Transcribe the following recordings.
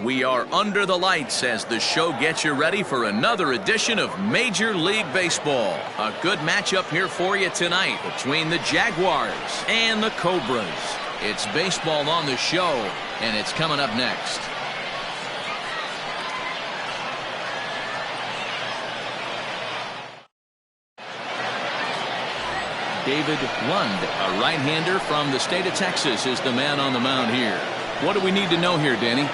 We are under the lights as the show gets you ready for another edition of Major League Baseball. A good matchup here for you tonight between the Jaguars and the Cobras. It's baseball on the show, and it's coming up next. David Lund, a right-hander from the state of Texas, is the man on the mound here. What do we need to know here, Danny?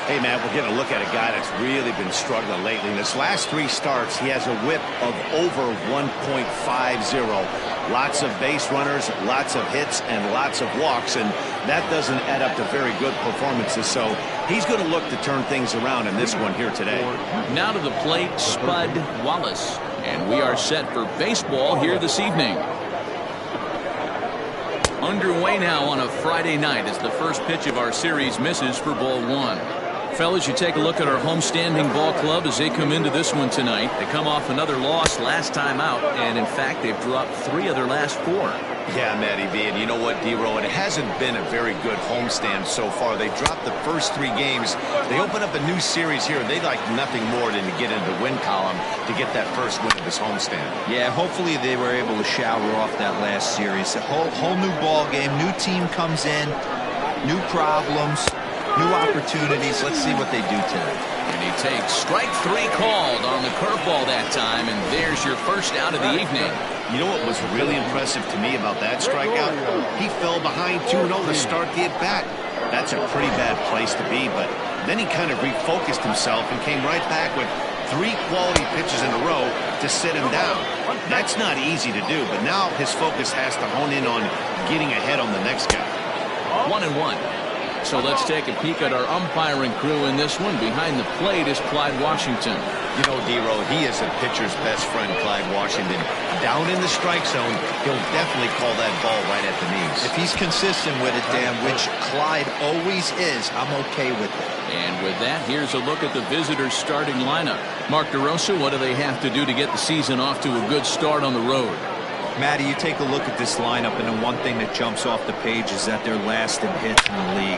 Hey, man, we're getting a look at a guy that's really been struggling lately. In his last 3 starts, he has a whip of over 1.50. Lots of base runners, lots of hits, and lots of walks, and that doesn't add up to very good performances. So he's going to look to turn things around in this one here today. Now to the plate, Spud Wallace. And we are set for baseball here this evening. Underway now on a Friday night as the first pitch of our series misses for ball 1. Fellas, you take a look at our homestanding ball club as they come into this one tonight. They come off another loss last time out, and in fact, they've dropped 3 of their last 4. Yeah, Matty V, and you know what, D-Row, it hasn't been a very good homestand so far. They dropped the first 3 games. They open up a new series here, and they'd like nothing more than to get into the win column to get that first win of this homestand. Yeah, hopefully they were able to shower off that last series. A whole new ball game, new team comes in, new problems, new opportunities. Let's see what they do today. And he takes strike 3 called on the curveball that time, and there's your first out of the evening. You know what was really impressive to me about that strikeout? He fell behind 2-0 to start the at-bat. That's a pretty bad place to be, but then he kind of refocused himself and came right back with 3 quality pitches in a row to sit him down. That's not easy to do, but now his focus has to hone in on getting ahead on the next guy. 1-1. So let's take a peek at our umpiring crew in this one. Behind the plate is Clyde Washington. You know, D-Row, he is a pitcher's best friend, Clyde Washington. Down in the strike zone, he'll definitely call that ball right at the knees. If he's consistent with it, Dan, which Clyde always is, I'm okay with it. And with that, here's a look at the visitors' starting lineup. Mark DeRosa, what do they have to do to get the season off to a good start on the road? Matty, you take a look at this lineup, and the one thing that jumps off the page is that they're last in hits in the league.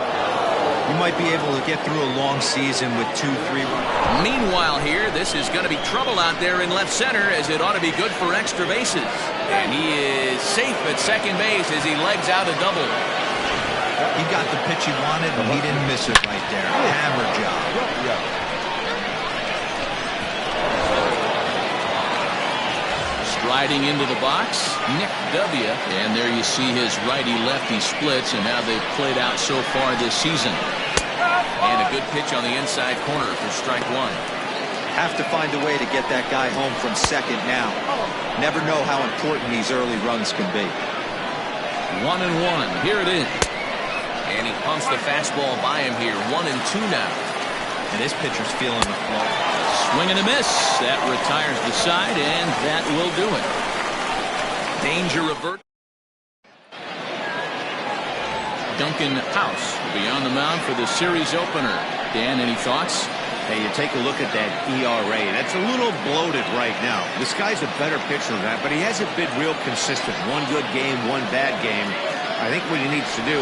You might be able to get through a long season with 2-3 runs. Meanwhile here, this is going to be trouble out there in left center, as it ought to be good for extra bases. And he is safe at second base as he legs out a double. He got the pitch he wanted, and he didn't miss it right there. Hammer job. Striding into the box, Nick W. And there you see his righty-lefty splits and how they've played out so far this season. And a good pitch on the inside corner for strike 1. Have to find a way to get that guy home from second now. Never know how important these early runs can be. 1-1. Here it is. And he pumps the fastball by him here. 1-2 now. And this pitcher's feeling the flow. Swing and a miss. That retires the side, and that will do it. Danger revert. Duncan House will be on the mound for the series opener. Dan, any thoughts? Hey, you take a look at that ERA. That's a little bloated right now. This guy's a better pitcher than that, but he hasn't been real consistent. One good game, one bad game. I think what he needs to do,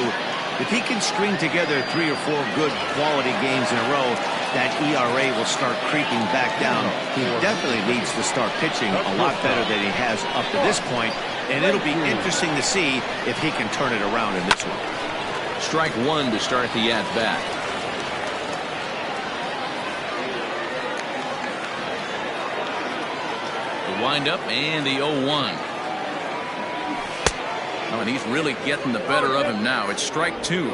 if he can string together 3 or 4 good quality games in a row, that ERA will start creeping back down. He definitely needs to start pitching a lot better than he has up to this point, and it'll be interesting to see if he can turn it around in this one. Strike 1 to start the at-bat. The windup and the 0-1. Oh, and he's really getting the better of him now. It's strike 2.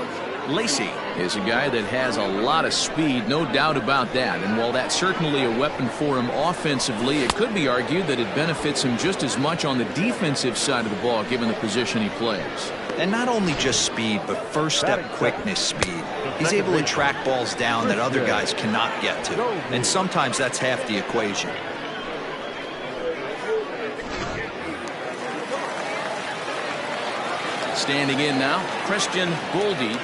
Lacey is a guy that has a lot of speed, no doubt about that. And while that's certainly a weapon for him offensively, it could be argued that it benefits him just as much on the defensive side of the ball, given the position he plays. And not only just speed, but first step quickness speed. He's able to track balls down that other guys cannot get to. And sometimes that's half the equation. Standing in now, Christian Goldie.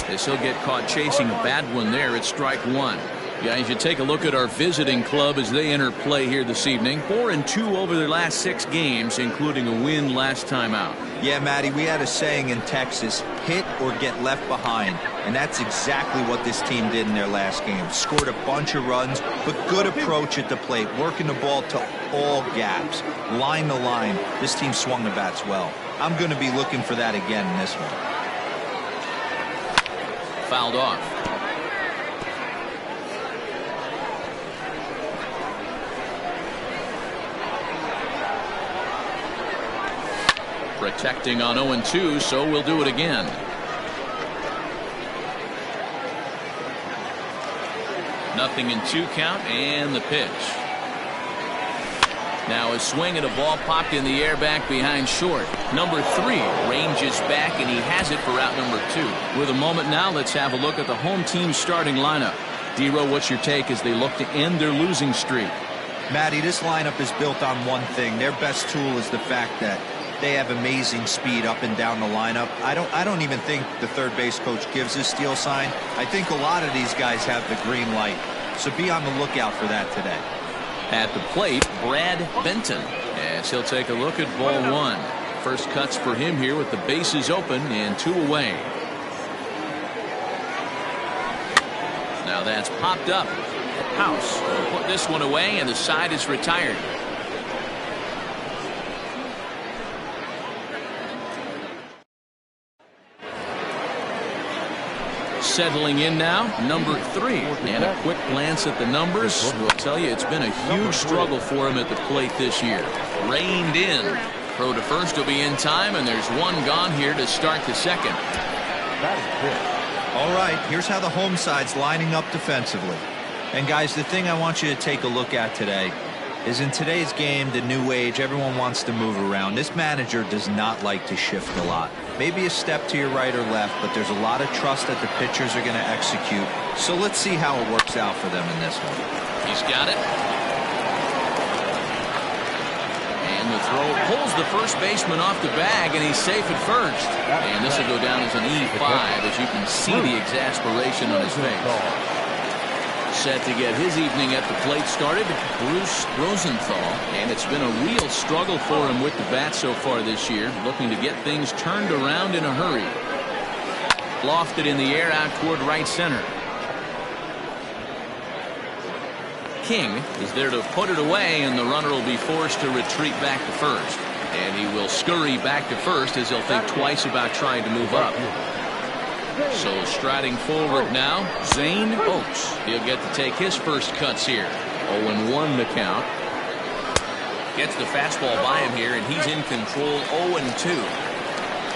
As he'll get caught chasing a bad one there at strike 1. Guys, you take a look at our visiting club as they enter play here this evening. 4-2 over their last 6 games, including a win last time out. Yeah, Matty, we had a saying in Texas, hit or get left behind. And that's exactly what this team did in their last game. Scored a bunch of runs, but good approach at the plate, working the ball to all gaps, line to line. This team swung the bats well. I'm going to be looking for that again in this one. Fouled off. Protecting on 0-2, so we'll do it again. Nothing in 2 count, and the pitch. Now a swing and a ball popped in the air back behind short. Number 3 ranges back, and he has it for out number 2. With a moment now, let's have a look at the home team's starting lineup. D-Row, what's your take as they look to end their losing streak? Matty, this lineup is built on one thing. Their best tool is the fact that they have amazing speed up and down the lineup. I don't even think the third base coach gives a steal sign. I think a lot of these guys have the green light. So be on the lookout for that today. At the plate, Brad Benton, as he'll take a look at ball 1. First cuts for him here with the bases open and 2 away. Now that's popped up. House will put this one away, and the side is retired. Settling in now, number 3. And a quick glance at the numbers will tell you it's been a huge struggle for him at the plate this year. Reined in. Throw to first will be in time, and there's 1 gone here to start the second. All right, here's how the home side's lining up defensively. And guys, the thing I want you to take a look at today is in today's game, the new age, everyone wants to move around. This manager does not like to shift a lot. Maybe a step to your right or left, but there's a lot of trust that the pitchers are going to execute. So let's see how it works out for them in this one. He's got it. And the throw pulls the first baseman off the bag, and he's safe at first. And this will go down as an E5, as you can see the exasperation on his face. Set to get his evening at the plate started, Bruce Rosenthal, and it's been a real struggle for him with the bat so far this year, looking to get things turned around in a hurry. Lofted in the air out toward right center. King is there to put it away, and the runner will be forced to retreat back to first. And he will scurry back to first as he'll think twice about trying to move up. So striding forward now, Zane Oaks. He'll get to take his first cuts here. 0-1 the count. Gets the fastball by him here, and he's in control. 0-2.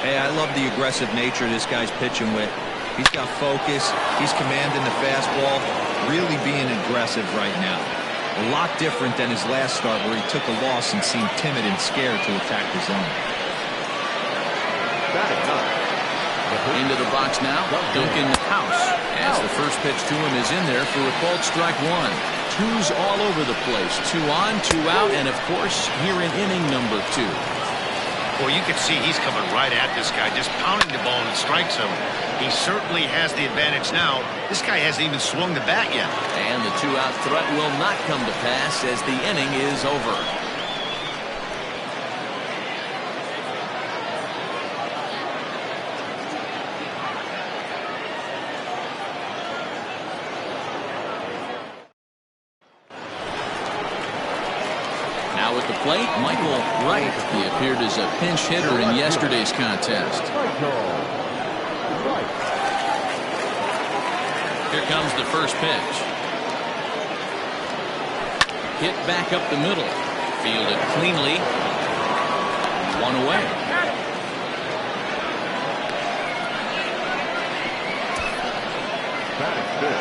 Hey, I love the aggressive nature this guy's pitching with. He's got focus. He's commanding the fastball. Really being aggressive right now. A lot different than his last start where he took a loss and seemed timid and scared to attack the zone. Into the box now, Duncan House, as the first pitch to him is in there for a called strike 1. 2s all over the place. 2 on, 2 out, and of course here in inning number 2. Well, you can see he's coming right at this guy, just pounding the ball and strikes him. He certainly has the advantage now. This guy hasn't even swung the bat yet. And the 2-out threat will not come to pass as the inning is over. At the plate, Michael Wright. He appeared as a pinch hitter in yesterday's contest. Here comes the first pitch. Hit back up the middle. Fielded cleanly. 1 away.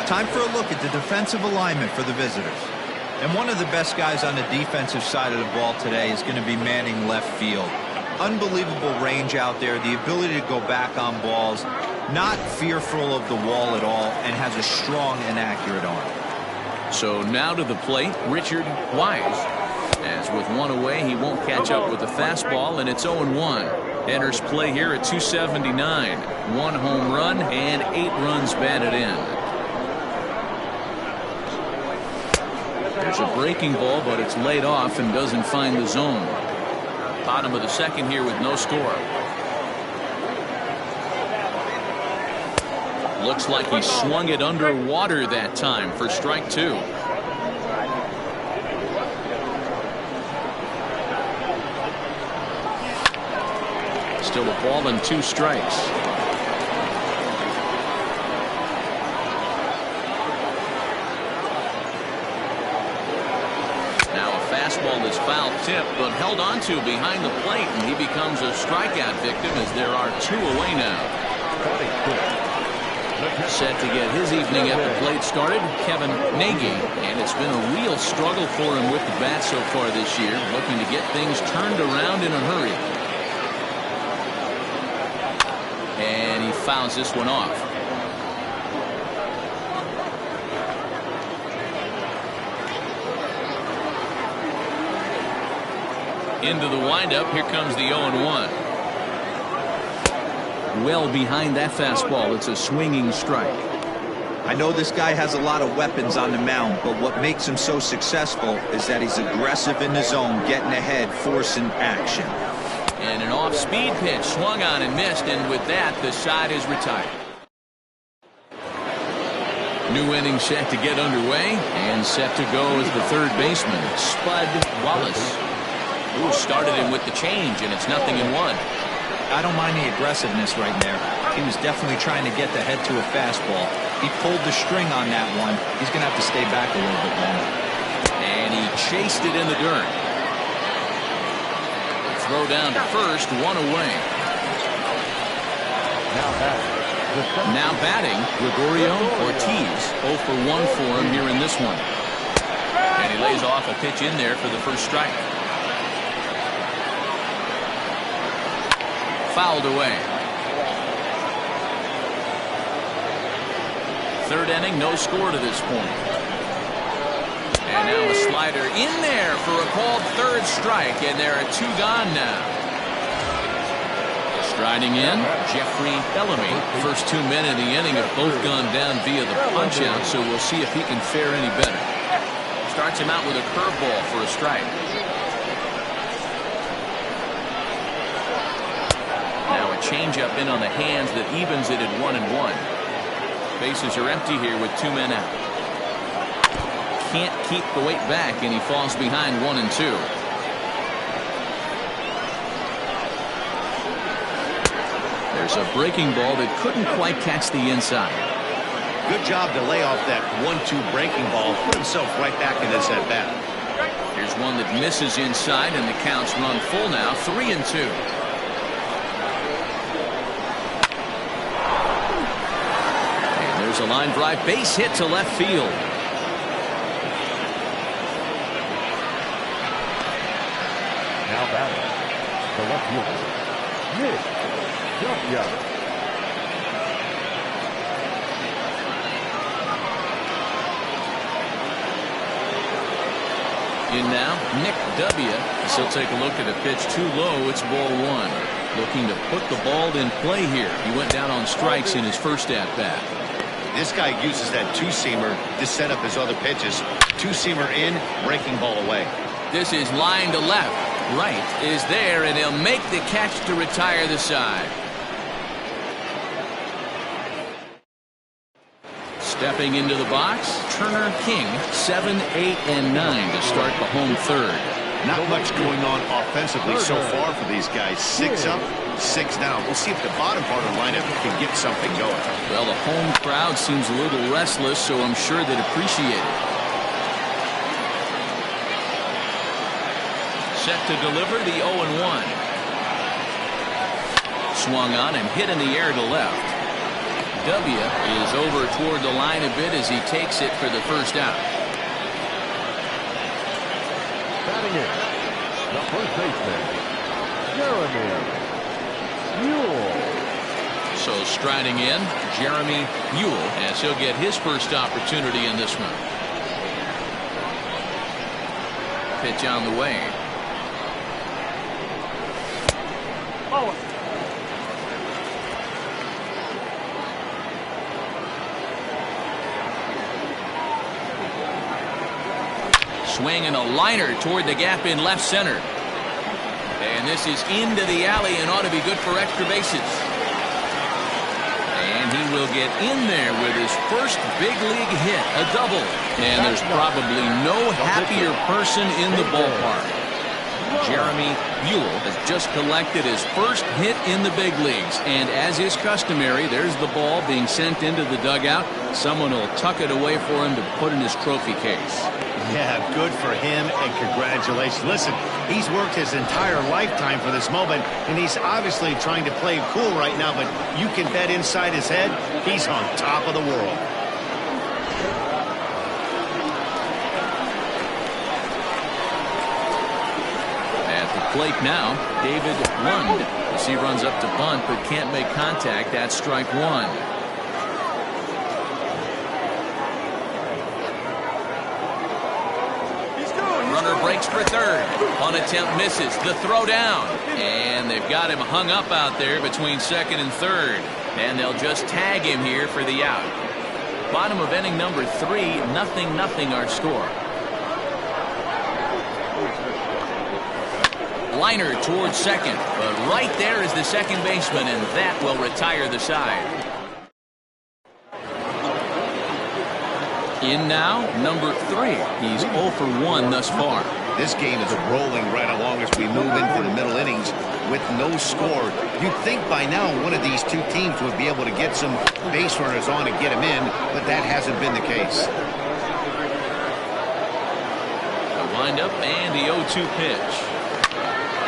Time for a look at the defensive alignment for the visitors. And one of the best guys on the defensive side of the ball today is going to be manning left field. Unbelievable range out there, the ability to go back on balls, not fearful of the wall at all, and has a strong and accurate arm. So now to the plate, Richard Wise. As with 1 away, he won't catch up with the fastball, and it's 0-1. Enters play here at 279. 1 home run and 8 runs batted in. There's a breaking ball, but it's laid off and doesn't find the zone. Bottom of the second here with no score. Looks like he swung it underwater that time for strike two. Still a ball and 2 strikes. Now a fastball that's foul tip, but held onto behind the plate, and he becomes a strikeout victim as there are 2 away now. Set to get his evening at the plate started, Kevin Nagy, and it's been a real struggle for him with the bat so far this year, looking to get things turned around in a hurry. And he fouls this one off. Into the windup, here comes the 0-1. Well behind that fastball, it's a swinging strike. I know this guy has a lot of weapons on the mound, but what makes him so successful is that he's aggressive in the zone, getting ahead, forcing action. And an off-speed pitch swung on and missed, and with that, the side is retired. New inning set to get underway, and set to go is the third baseman, Spud Wallace. Ooh, started him with the change, and it's 0-1. I don't mind the aggressiveness right there. He was definitely trying to get the head to a fastball. He pulled the string on that one. He's going to have to stay back a little bit longer. And he chased it in the dirt. Throw down to first, 1 away. Now batting, Gregorio Ortiz. 0 for 1 for him here in this one. And he lays off a pitch in there for the first strike. Fouled away. Third inning, no score to this point. And now a slider in there for a called third strike, and there are 2 gone now. Striding in, Jeffrey Bellamy. First 2 men in the inning have both gone down via the punch-out, so we'll see if he can fare any better. Starts him out with a curveball for a strike. Now a changeup in on the hands that evens it at 1-1. Bases are empty here with 2 men out. Can't keep the weight back, and he falls behind 1-2. There's a breaking ball that couldn't quite catch the inside. Good job to lay off that 1-2 breaking ball. Put himself right back in this at-bat. Here's one that misses inside, and the count's run full now, 3-2. There's a line drive base hit to left field. Now batting, the left fielder, Nick Dubia. In now, Nick Dubia. So take a look at a pitch too low. It's ball 1. Looking to put the ball in play here. He went down on strikes in his first at-bat. This guy uses that 2-seamer to set up his other pitches. 2-seamer in, breaking ball away. This is line to left. Right is there, and he'll make the catch to retire the side. Stepping into the box, Turner King, 7, 8, and 9 to start the home third. Not much going on offensively so far for these guys. 6 up, 6 down. We'll see if the bottom part of the lineup can get something going. Well, the home crowd seems a little restless, so I'm sure they'd appreciate it. Set to deliver the 0-1. Swung on and hit in the air to left. W is over toward the line a bit as he takes it for the first out. Batting in, the first baseman, Jeremy Buell. So striding in, Jeremy Buell, as he'll get his first opportunity in this one. Pitch on the way. Swing and a liner toward the gap in left center. And this is into the alley and ought to be good for extra bases. And he will get in there with his first big league hit, a double. And there's probably no happier person in the ballpark. Jeremy Buell has just collected his first hit in the big leagues. And as is customary, there's the ball being sent into the dugout. Someone will tuck it away for him to put in his trophy case. Yeah, good for him, and congratulations. Listen, he's worked his entire lifetime for this moment, and he's obviously trying to play cool right now, but you can bet inside his head, he's on top of the world. At the plate now, David Lund. As he runs up to bunt, but can't make contact. That's strike one. Runner breaks for third. On attempt misses. The throw down. And they've got him hung up out there between second and third. And they'll just tag him here for the out. Bottom of inning number 3, 0-0 our score. Liner towards second. But right there is the second baseman, and that will retire the side. In now, number 3. He's 0 for 1 thus far. This game is rolling right along as we move into the middle innings with no score. You'd think by now one of these two teams would be able to get some base runners on and get them in, but that hasn't been the case. The windup and the 0-2 pitch.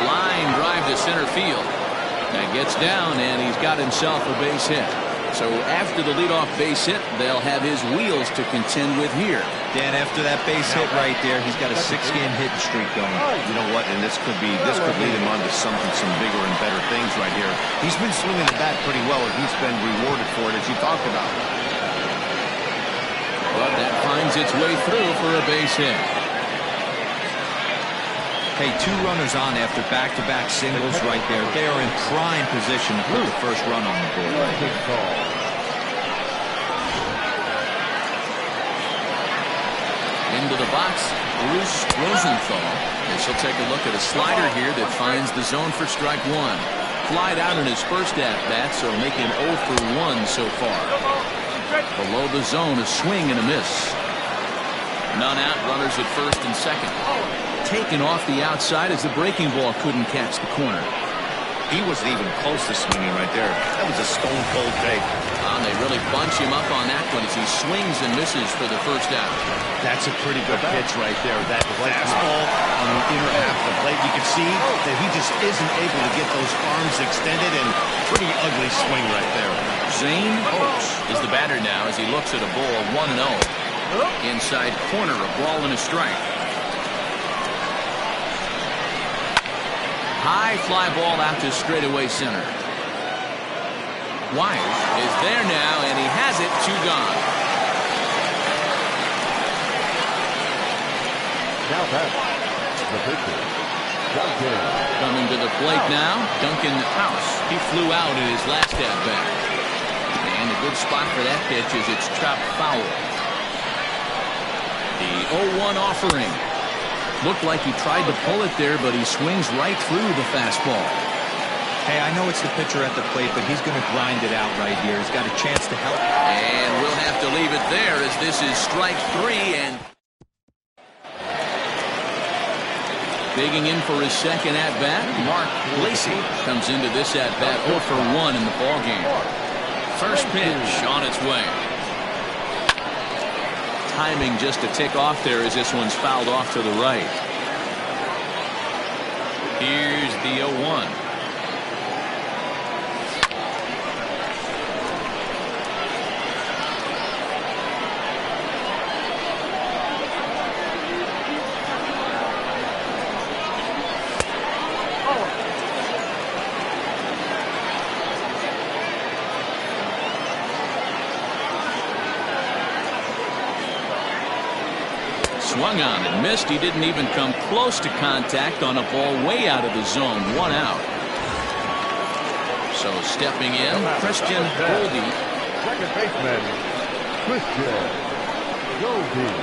Line drive to center field. That gets down, and he's got himself a base hit. So after the leadoff base hit, they'll have his wheels to contend with here. Dan, after that base hit right there, he's got a 6-game hitting streak going. You know what? And this could lead him on to some bigger and better things right here. He's been swinging the bat pretty well, and he's been rewarded for it, as you talked about. But that finds its way through for a base hit. Hey, 2 runners on after back-to-back singles right there. They are in prime position to put the first run on the board right here. Into the box, Bruce Rosenthal. And she'll take a look at a slider here that finds the zone for strike 1. Flied out in his first at-bat, so making 0 for 1 so far. Below the zone, a swing and a miss. None out, runners at first and second. Taken off the outside as the breaking ball couldn't catch the corner. He wasn't even close to swinging right there. That was a stone-cold take. And they really bunch him up on that one as he swings and misses for the first out. That's a pretty good pitch right there. That fastball on the inner half of the plate. You can see that he just isn't able to get those arms extended, and pretty ugly swing right there. Zane Oaks is the batter now as he looks at a ball 1-0. Inside corner, a ball and a strike. High fly ball out to straightaway center. Wise is there now, and he has it, 2 gone. Now back, the pitcher, Duncan. Coming to the plate now, Duncan House. He flew out in his last at-bat. And a good spot for that pitch is it's chopped foul. The 0-1 offering. Looked like he tried to pull it there, but he swings right through the fastball. Hey, I know it's the pitcher at the plate, but he's going to grind it out right here. He's got a chance to help. And we'll have to leave it there as this is strike 3. And digging in for his second at-bat, Mark Lacey comes into this at-bat 0 for 1 in the ballgame. First pitch on its way. Timing just a tick off there as this one's fouled off to the right. Here's the 0-1. Swung on and missed. He didn't even come close to contact on a ball way out of the zone. 1 out. So stepping in, Christian Goldie. Second baseman, Christian Goldie.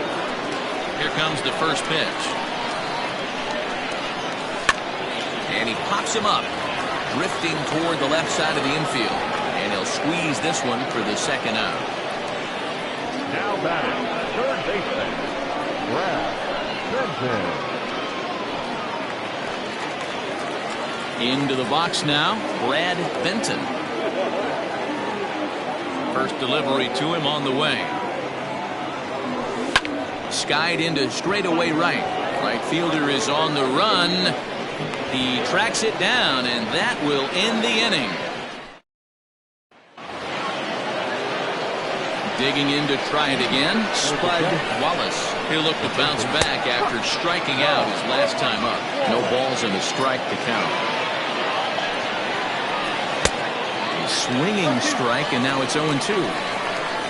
Here comes the first pitch. And he pops him up, drifting toward the left side of the infield. And he'll squeeze this one for the second out. Now batting, third baseman, Brad Benton. Into the box now, Brad Benton. First delivery to him on the way. Skied into straightaway right. Right fielder is on the run. He tracks it down, and that will end the inning. Digging in to try it again, Spud Wallace. He'll look to bounce back after striking out his last time up. No balls and a strike to count. A swinging strike, and now it's 0-2.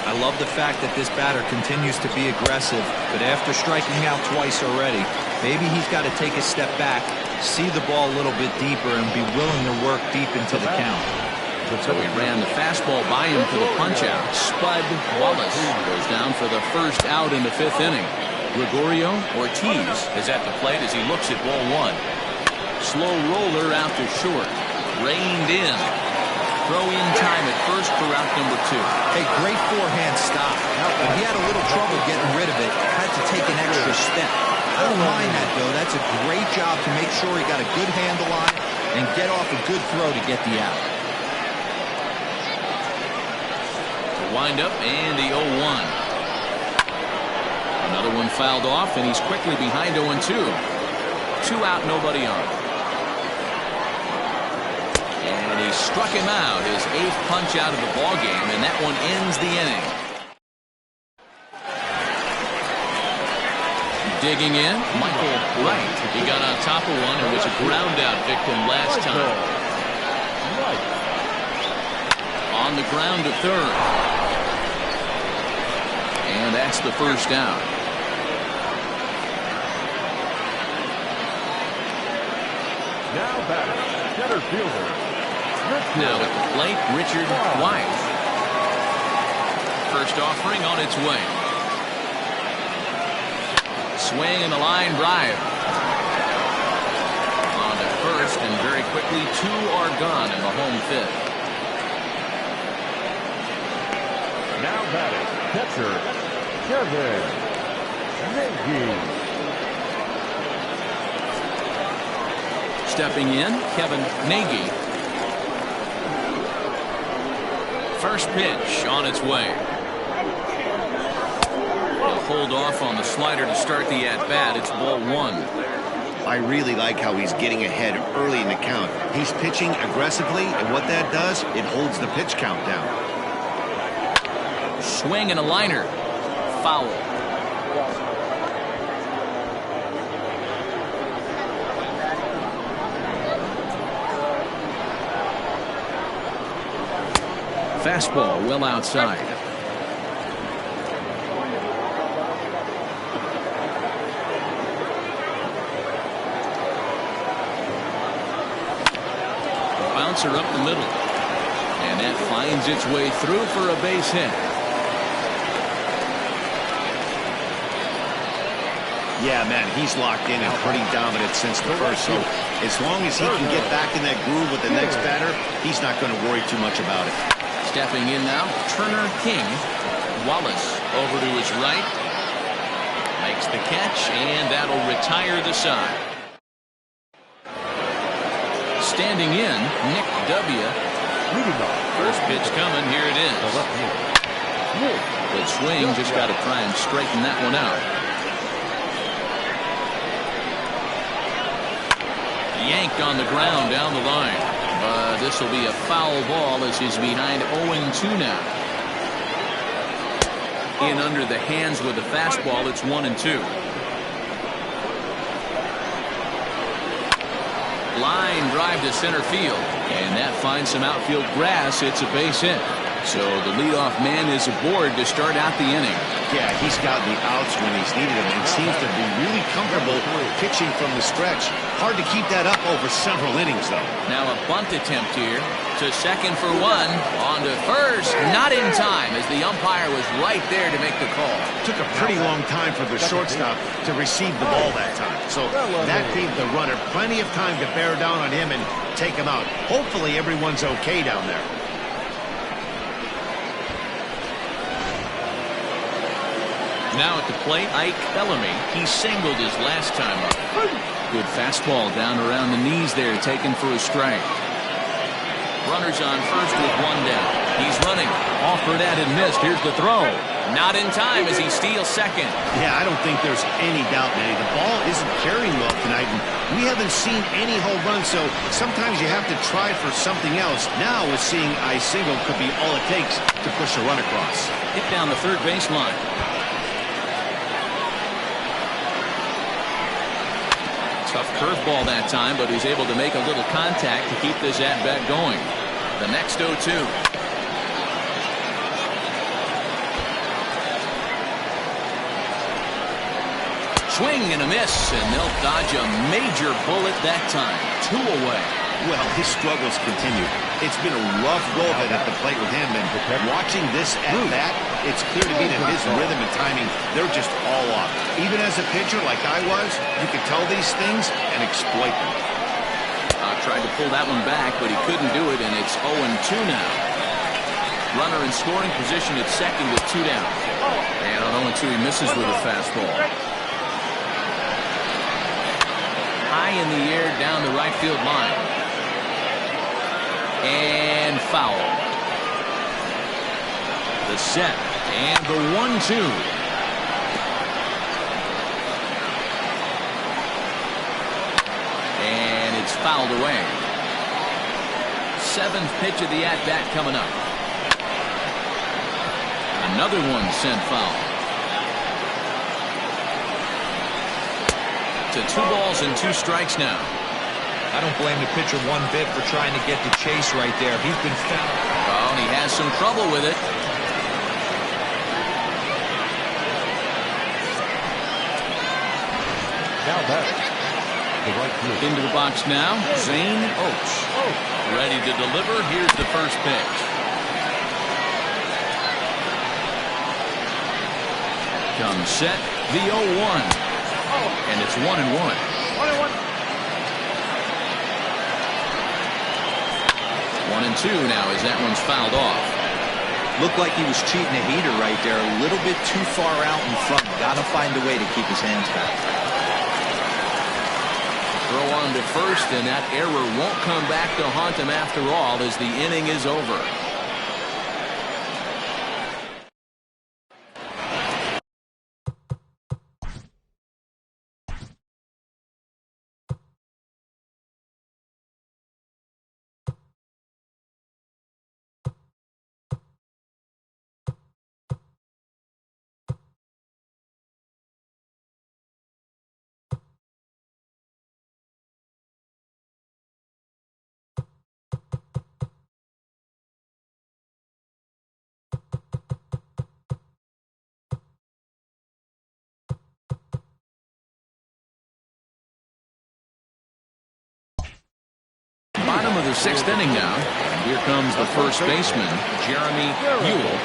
I love the fact that this batter continues to be aggressive, but after striking out twice already, maybe he's got to take a step back, see the ball a little bit deeper, and be willing to work deep into the count. So he ran the fastball by him for the punch-out. Spud Wallace goes down for the first out in the fifth inning. Gregorio Ortiz is at the plate as he looks at ball one. Slow roller out to short. Reined in. Throw in time at first for out number 2. Hey, great forehand stop. But he had a little trouble getting rid of it. Had to take an extra step. I don't mind that, though. That's a great job to make sure he got a good handle on it and get off a good throw to get the out. Wind up and the 0-1. Another one fouled off, and he's quickly behind 0-2. 2 out, nobody on. And he struck him out, his 8th punch out of the ball game, and that one ends the inning. Digging in, Michael Wright. He got on top of one and was a ground out victim last time. On the ground to third. And that's the first down. Now batting, center fielder. Now at the plate, Richard White. First offering on its way. Swing and a line drive. On to first, and very quickly 2 are gone in the home fifth. Now batting, catcher Kevin Nagy. Stepping in, Kevin Nagy. First pitch on its way. He'll hold off on the slider to start the at-bat. It's ball 1. I really like how he's getting ahead early in the count. He's pitching aggressively, and what that does, it holds the pitch count down. Swing and a liner. Foul. Fastball well outside. Bouncer up the middle. And that finds its way through for a base hit. Yeah, man, he's locked in and pretty dominant since the first. So as long as he can get back in that groove with the next batter, he's not going to worry too much about it. Stepping in now, Turner King. Wallace over to his right. Makes the catch, and that'll retire the side. Standing in, Nick W. First pitch coming. Here it is. Good swing. Just got to try and straighten that one out. Yanked on the ground down the line. But this will be a foul ball as he's behind 0-2 now. In under the hands with the fastball. It's 1-2. Line drive to center field, and that finds some outfield grass. It's a base hit. So the leadoff man is aboard to start out the inning. Yeah, he's got the outs when he's needed them and seems to be really comfortable pitching from the stretch. Hard to keep that up over several innings, though. Now a bunt attempt here to second for 1. On to first. Not in time as the umpire was right there to make the call. Took a pretty long time for the shortstop to receive the ball that time. So that gave the runner plenty of time to bear down on him and take him out. Hopefully everyone's okay down there. Now at the plate, Ike Bellamy. He singled his last time up. Good fastball down around the knees there, taken for a strike. Runners on first with one down. He's running. Offered at and missed. Here's the throw. Not in time as he steals second. Yeah, I don't think there's any doubt, Manny. The ball isn't carrying well tonight, and we haven't seen any home runs, so sometimes you have to try for something else. Now with seeing I single could be all it takes to push a run across. Hit down the third baseline. Tough curveball that time, but he's able to make a little contact to keep this at-bat going. The next 0-2. Swing and a miss, and they'll dodge a major bullet that time. 2 away. Well, his struggles continue. It's been a rough go of it at the plate with him, and watching this at bat, it's clear to me that his rhythm and timing, they're just all off. Even as a pitcher like I was, you could tell these things and exploit them. Tried to pull that one back, but he couldn't do it, and it's 0-2 now. Runner in scoring position at second with 2 down. And on 0-2, he misses with a fastball. High in the air down the right field line. And foul. The set and the 1-2. And it's fouled away. 7th pitch of the at-bat coming up. Another one sent foul. To 2 balls and 2 strikes now. I don't blame the pitcher one bit for trying to get the chase right there. He's been fouled. Oh, and he has some trouble with it. Now back. The right field. Into the box now, Zane Oates. Ready to deliver. Here's the first pitch. Comes set, the 0-1. And it's 1-1. 1-2 now as that one's fouled off. Looked like he was cheating a heater right there. A little bit too far out in front. Got to find a way to keep his hands back. Throw on to first, and that error won't come back to haunt him after all as the inning is over. Bottom of the 6th inning now. And here comes the first baseman, Jeremy Buell.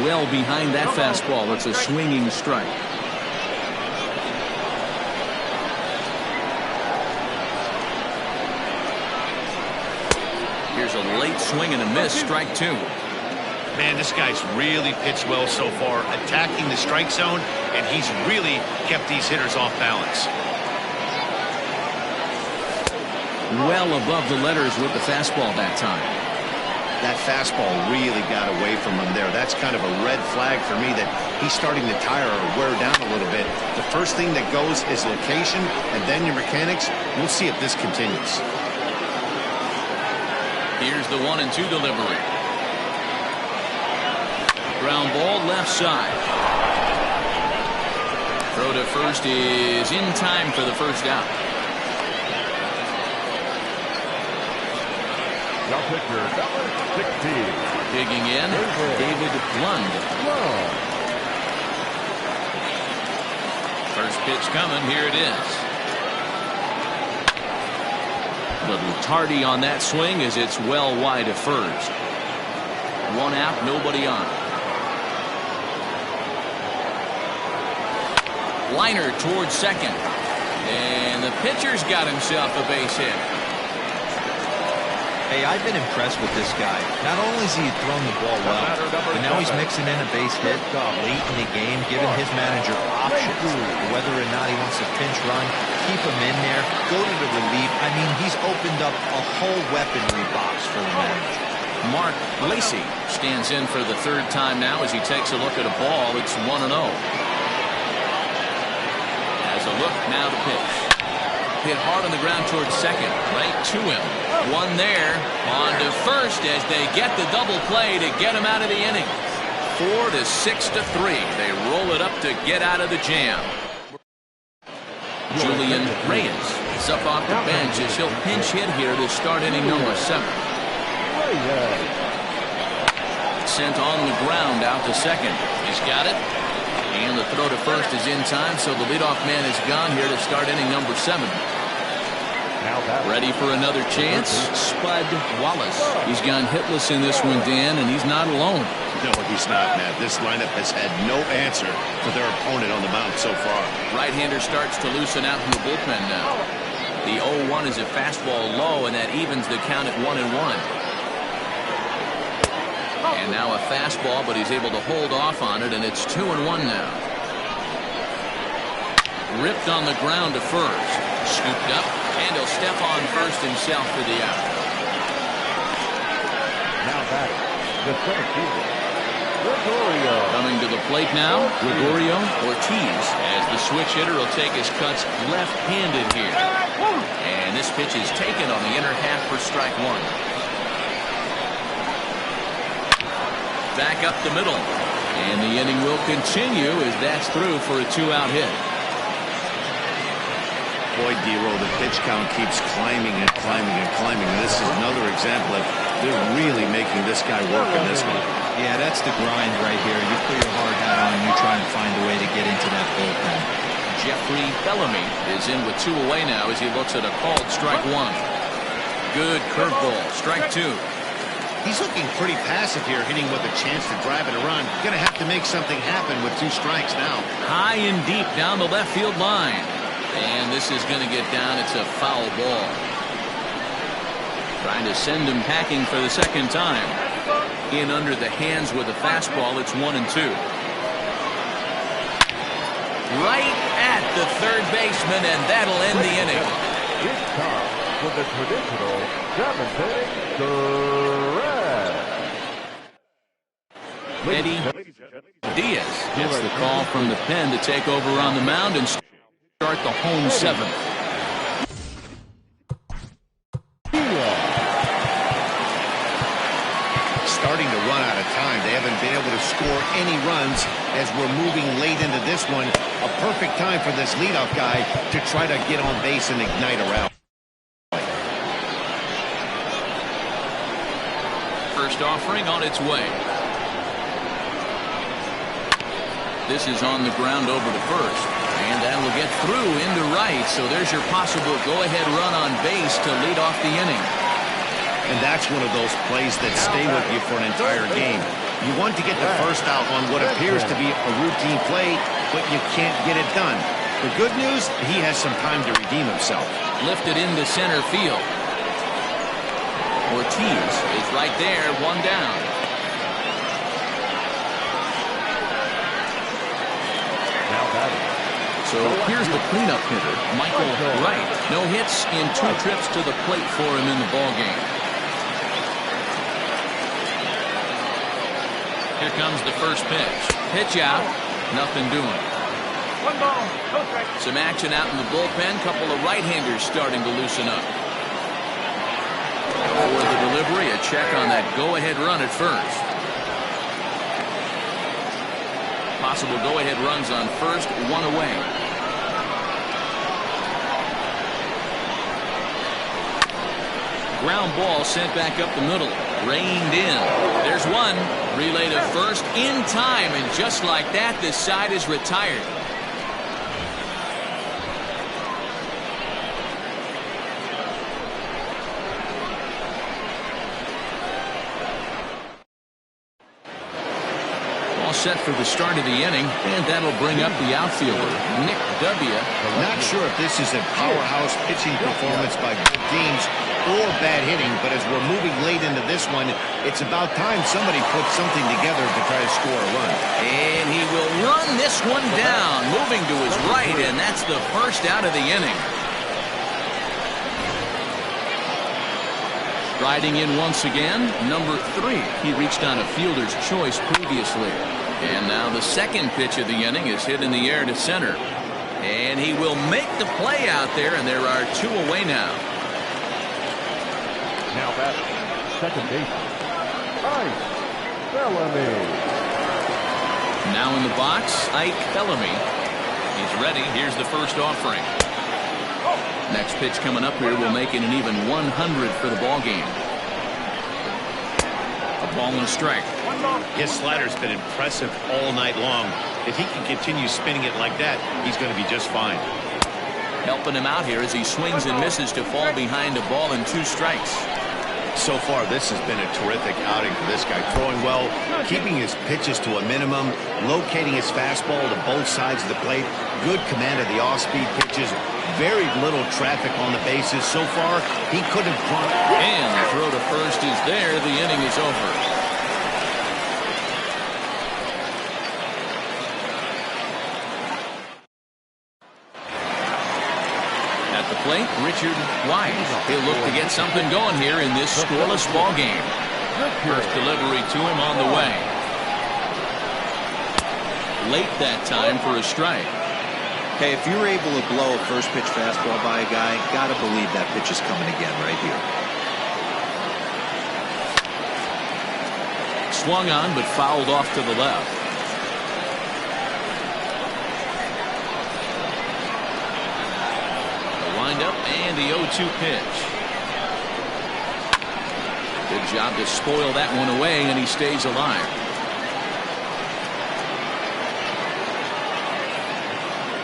Well behind that fastball. It's a swinging strike. Here's a late swing and a miss. Strike 2. Man, this guy's really pitched well so far, attacking the strike zone, and he's really kept these hitters off balance. Well above the letters with the fastball that time. That fastball really got away from him there. That's kind of a red flag for me that he's starting to tire or wear down a little bit. The first thing that goes is location and then your mechanics. We'll see if this continues. Here's the 1-2 delivery. Ground ball left side. Throw to first is in time for the first out. Now pitcher, number 16. Digging in, David Lund. First pitch coming. Here it is. A little tardy on that swing as it's well wide of first. 1 out, nobody on. Liner towards second. And the pitcher's got himself a base hit. Hey, I've been impressed with this guy. Not only has he thrown the ball well, but now he's mixing in a base hit late in the game, giving his manager options. Whether or not he wants to pinch run, keep him in there, go to the relief. I mean, he's opened up a whole weaponry box for the manager. Mark Lacey stands in for the third time now as he takes a look at a ball. It's 1-0. Has a look now to pitch. Hit hard on the ground towards second, right to him. One there, on to first as they get the double play to get him out of the inning. 4-6-3. They roll it up to get out of the jam. Julian Reyes is up off the bench as he'll pinch hit here to start inning number 7. Sent on the ground out to second. He's got it. And the throw to first is in time, so the leadoff man is gone here to start inning number 7. Ready for another chance, Spud Wallace. He's gone hitless in this one, Dan, and he's not alone. No, he's not, Matt. This lineup has had no answer for their opponent on the mound so far. Right-hander starts to loosen out in the bullpen now. The 0-1 is a fastball low, and that evens the count at 1-1. And now a fastball, but he's able to hold off on it, and it's 2-1 now. Ripped on the ground to first. Scooped up, and he'll step on first himself for the out. Now back, the center fielder, Gregorio. Coming to the plate now, Gregorio Ortiz, as the switch hitter will take his cuts left-handed here. And this pitch is taken on the inner half for strike 1. Back up the middle. And the inning will continue as that's through for a 2-out hit. Boy, D-Roll, the pitch count keeps climbing and climbing and climbing. And this is another example of they're really making this guy work in this one. Yeah, that's the grind right here. You put your hard hat on and you try and find a way to get into that bullpen. Jeffrey Bellamy is in with 2 away now as he looks at a called strike 1. Good curveball, strike 2. He's looking pretty passive here, hitting with a chance to drive it a run. Gonna have to make something happen with 2 strikes now. High and deep down the left field line. And this is going to get down. It's a foul ball. Trying to send him packing for the second time. In under the hands with a fastball. It's 1-2. Right at the third baseman, and that'll end the inning. It's time for the traditional 7th inning. Eddie Diaz gets the call from the pen to take over on the mound and start the home 7th. Starting to run out of time. They haven't been able to score any runs as we're moving late into this one. A perfect time for this leadoff guy to try to get on base and ignite a rally. First offering on its way. This is on the ground over to first. And that will get through into right. So there's your possible go-ahead run on base to lead off the inning. And that's one of those plays that stay with you for an entire game. You want to get the first out on what appears to be a routine play, but you can't get it done. The good news, he has some time to redeem himself. Lifted into center field. Ortiz is right there, 1 down. Now batting. So here's the cleanup hitter, Michael Wright. No hits in 2 trips to the plate for him in the ballgame. Here comes the first pitch. Pitch out, nothing doing. 1 ball, no strike. Some action out in the bullpen. Couple of right-handers starting to loosen up. For the delivery, a check on that go-ahead run at first. Possible go-ahead runs on first, 1 away. Ground ball sent back up the middle. Reined in. There's one. Relay to first in time, and just like that, this side is retired. Set for the start of the inning, and that'll bring up the outfielder, Nick W. Not sure if this is a powerhouse pitching performance by both teams, or bad hitting, but as we're moving late into this one, it's about time somebody puts something together to try to score a run. And he will run this one down, moving to his right, and that's the first out of the inning. Riding in once again, number 3. He reached on a fielder's choice previously. And now the second pitch of the inning is hit in the air to center. And he will make the play out there, and there are 2 away now. Now back, second baseman, Ike Bellamy. Now in the box, Ike Bellamy. He's ready. Here's the first offering. Next pitch coming up here will make it an even 100 for the ball game. A ball and a strike. His slider's been impressive all night long. If he can continue spinning it like that, he's going to be just fine. Helping him out here as he swings and misses to fall behind a ball and 2 strikes. So far, this has been a terrific outing for this guy. Throwing well, keeping his pitches to a minimum, locating his fastball to both sides of the plate, good command of the off-speed pitches, very little traffic on the bases. So far, he couldn't have run. And the throw to first is there. The inning is over. At the plate, Richard White. He'll look to get something going here in this scoreless ball game. First delivery to him on the way. Late that time for a strike. Hey, if you're able to blow a first pitch fastball by a guy, gotta believe that pitch is coming again right here. Swung on, but fouled off to the left. The windup and the 0-2 pitch. Good job to spoil that one away, and he stays alive.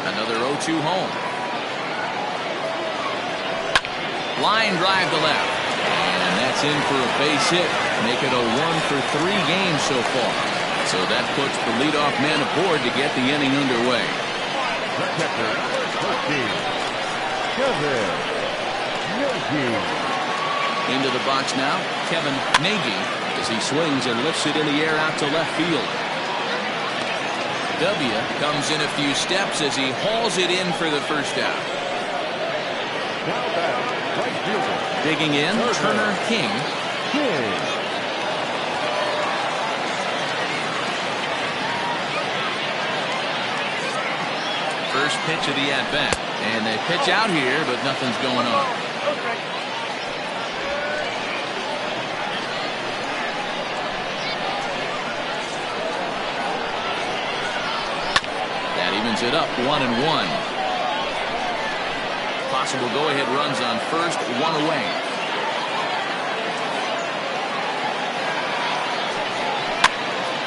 Another 0-2 home. Line drive to left. And that's in for a base hit. Make it a 1-for-3 game so far. So that puts the leadoff man aboard to get the inning underway. Catcher, Kevin Nagy. Into the box now, Kevin Nagy, as he swings and lifts it in the air out to left field. W comes in a few steps as he hauls it in for the first out. Now back, right fielder. Digging in, Turner King. First pitch of the at-bat. And they pitch out here, but nothing's going on. That evens it up, 1-1. Possible go-ahead runs on first, 1 away.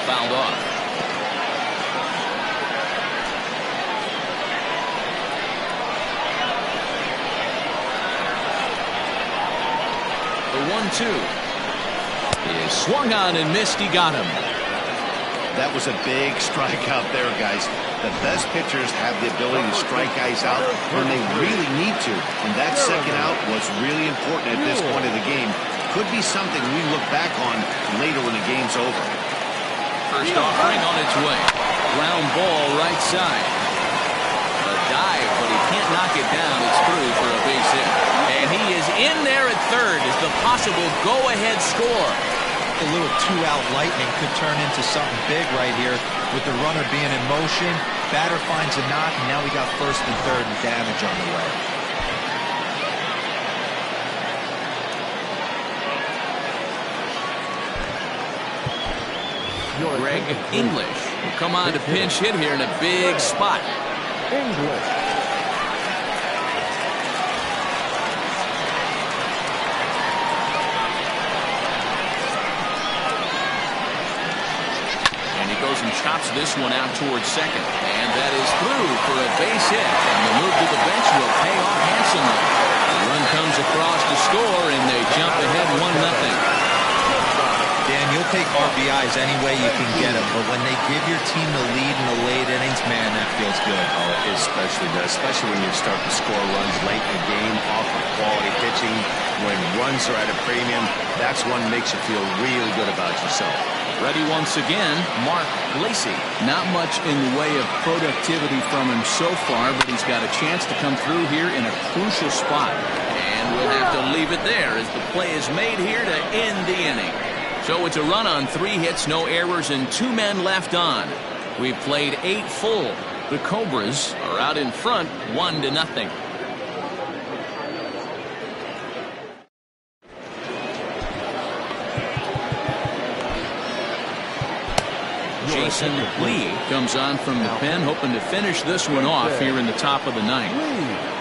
Fouled off. The 1-2 is swung on and missed. He got him. That was a big strikeout there, guys. The best pitchers have the ability to strike guys out when they really need to. And that second out was really important at this point of the game. Could be something we look back on later when the game's over. First offering on its way. Ground ball right side. A dive, but he can't knock it down. It's through for a base hit. And he is in there at third as the possible go-ahead score. A little 2-out lightning could turn into something big right here with the runner being in motion. Batter finds a knock, and now we got first and third and damage on the way. Greg English will come on to pinch hit here in a big spot. English. Goes and chops this one out towards second, and that is through for a base hit, and the move to the bench will pay off handsomely. The run comes across to score, and they jump ahead 1-0. Dan, you'll take RBIs any way you can get them, but when they give your team the lead in the late innings, man, that feels good. Oh, it especially does, especially when you start to score runs late in the game off of quality pitching. When runs are at a premium, that's one that makes you feel really good about yourself. Ready once again, Mark Lacey. Not much in the way of productivity from him so far, but he's got a chance to come through here in a crucial spot. And we'll have to leave it there as the play is made here to end the inning. So it's a run on 3 hits, no errors, and 2 men left on. We've played 8 full. The Cobras are out in front, 1-0. Jason Lee comes on from the pen, hoping to finish this one off here in the top of the 9th.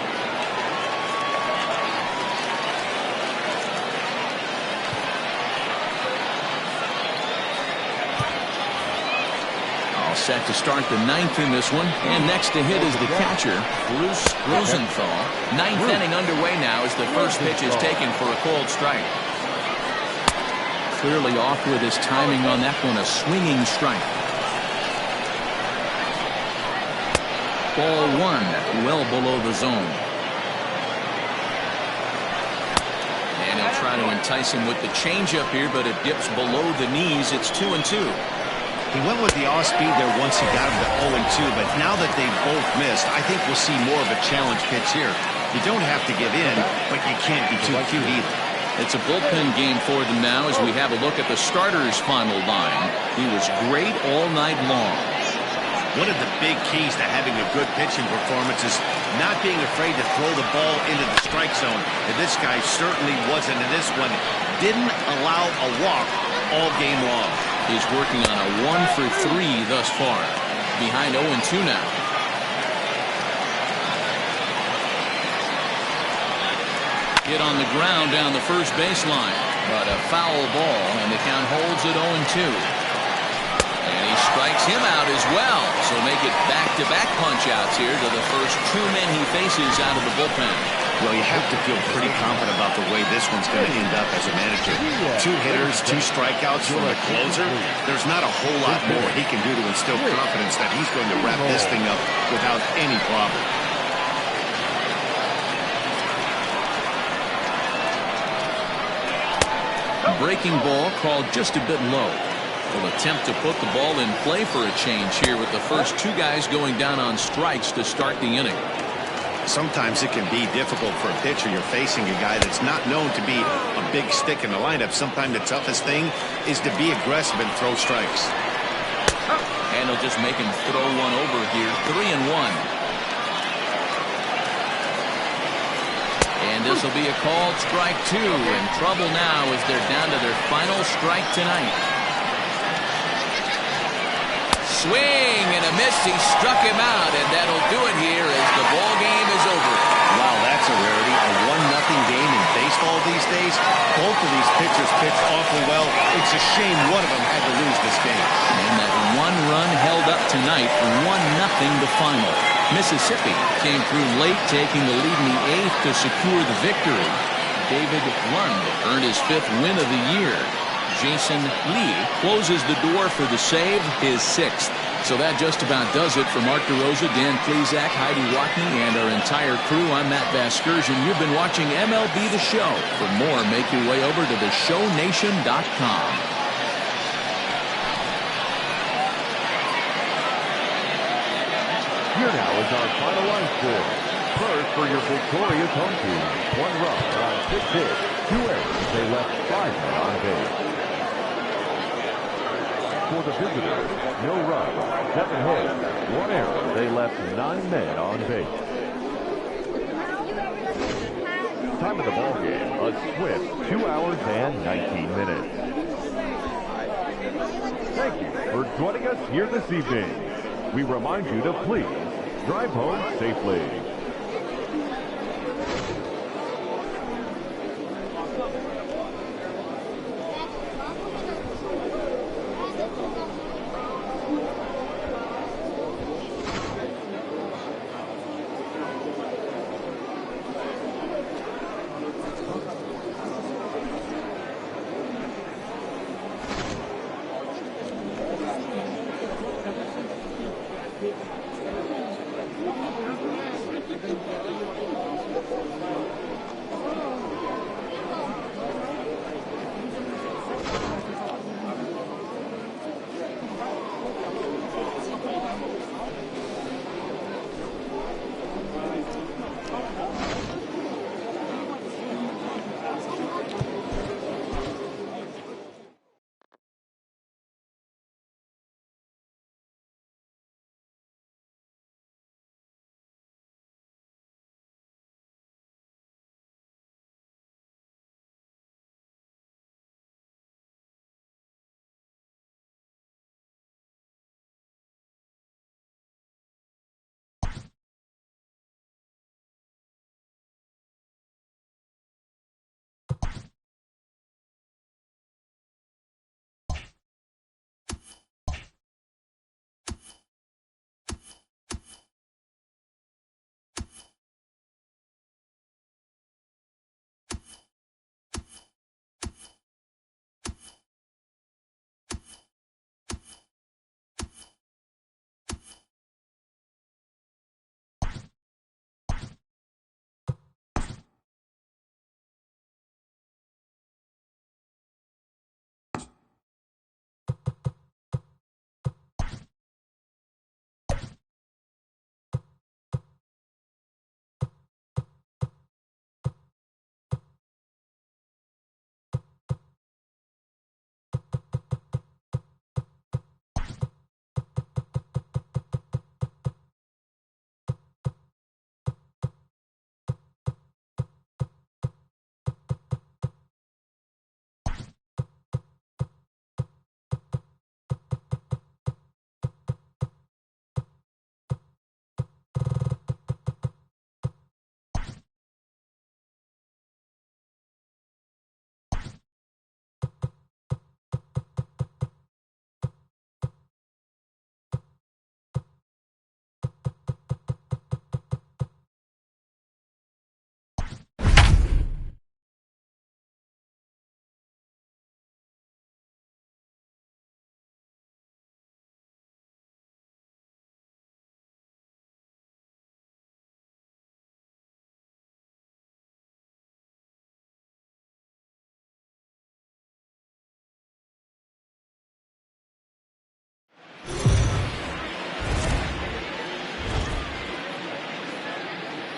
Set to start the 9th in this one, and next to hit is the catcher, Bruce Rosenthal. 9th inning underway now as the first pitch is taken for a cold strike. Clearly off with his timing on that one, a swinging strike. Ball 1, well below the zone. And he'll try to entice him with the changeup here, but it dips below the knees. It's 2-2. He went with the off-speed there once he got him to 0-2, but now that they've both missed, I think we'll see more of a challenge pitch here. You don't have to give in, but you can't be too cute either. It's a bullpen game for them now as we have a look at the starter's final line. He was great all night long. One of the big keys to having a good pitching performance is not being afraid to throw the ball into the strike zone. And this guy certainly wasn't in this one. Didn't allow a walk all game long. He's working on a 1-for-3 thus far. Behind 0-2 now. Hit on the ground down the first baseline, but a foul ball, and the count holds at 0-2. And he strikes him out as well, so make it back-to-back punch-outs here to the first 2 men he faces out of the bullpen. Well, you have to feel pretty confident about the way this one's going to end up as a manager. 2 hitters, 2 strikeouts from the closer. There's not a whole lot more he can do to instill confidence that he's going to wrap this thing up without any problem. Breaking ball called just a bit low. Will attempt to put the ball in play for a change here with the first 2 guys going down on strikes to start the inning. Sometimes it can be difficult for a pitcher. You're facing a guy that's not known to be a big stick in the lineup. Sometimes the toughest thing is to be aggressive and throw strikes. And he'll just make him throw one over here. 3-1. And this will be a called strike 2. In trouble now as they're down to their final strike tonight. Swing and a miss. He struck him out, and that'll do it here as the ball game is over. Wow, that's a rarity. A 1-0 game in baseball these days. Both of these pitchers pitched awfully well. It's a shame one of them had to lose this game. And that 1 run held up tonight. 1-0 the final. Mississippi came through late, taking the lead in the 8th to secure the victory. David Lund earned his 5th win of the year. Jason Lee closes the door for the save, his 6th. So that just about does it for Mark DeRosa, Dan Plesac, Heidi Watney, and our entire crew. I'm Matt Vasgersian. You've been watching MLB The Show. For more, make your way over to theshownation.com. Here now is our final line score. First for your victorious home team. 1 run on 6 hits, 2 errors. They left 5 men on base. For the visitors, no runs, 7 hits, 1 error. They left 9 men on base. Time of the ball game, a swift 2 hours and 19 minutes. Thank you for joining us here this evening. We remind you to please drive home safely.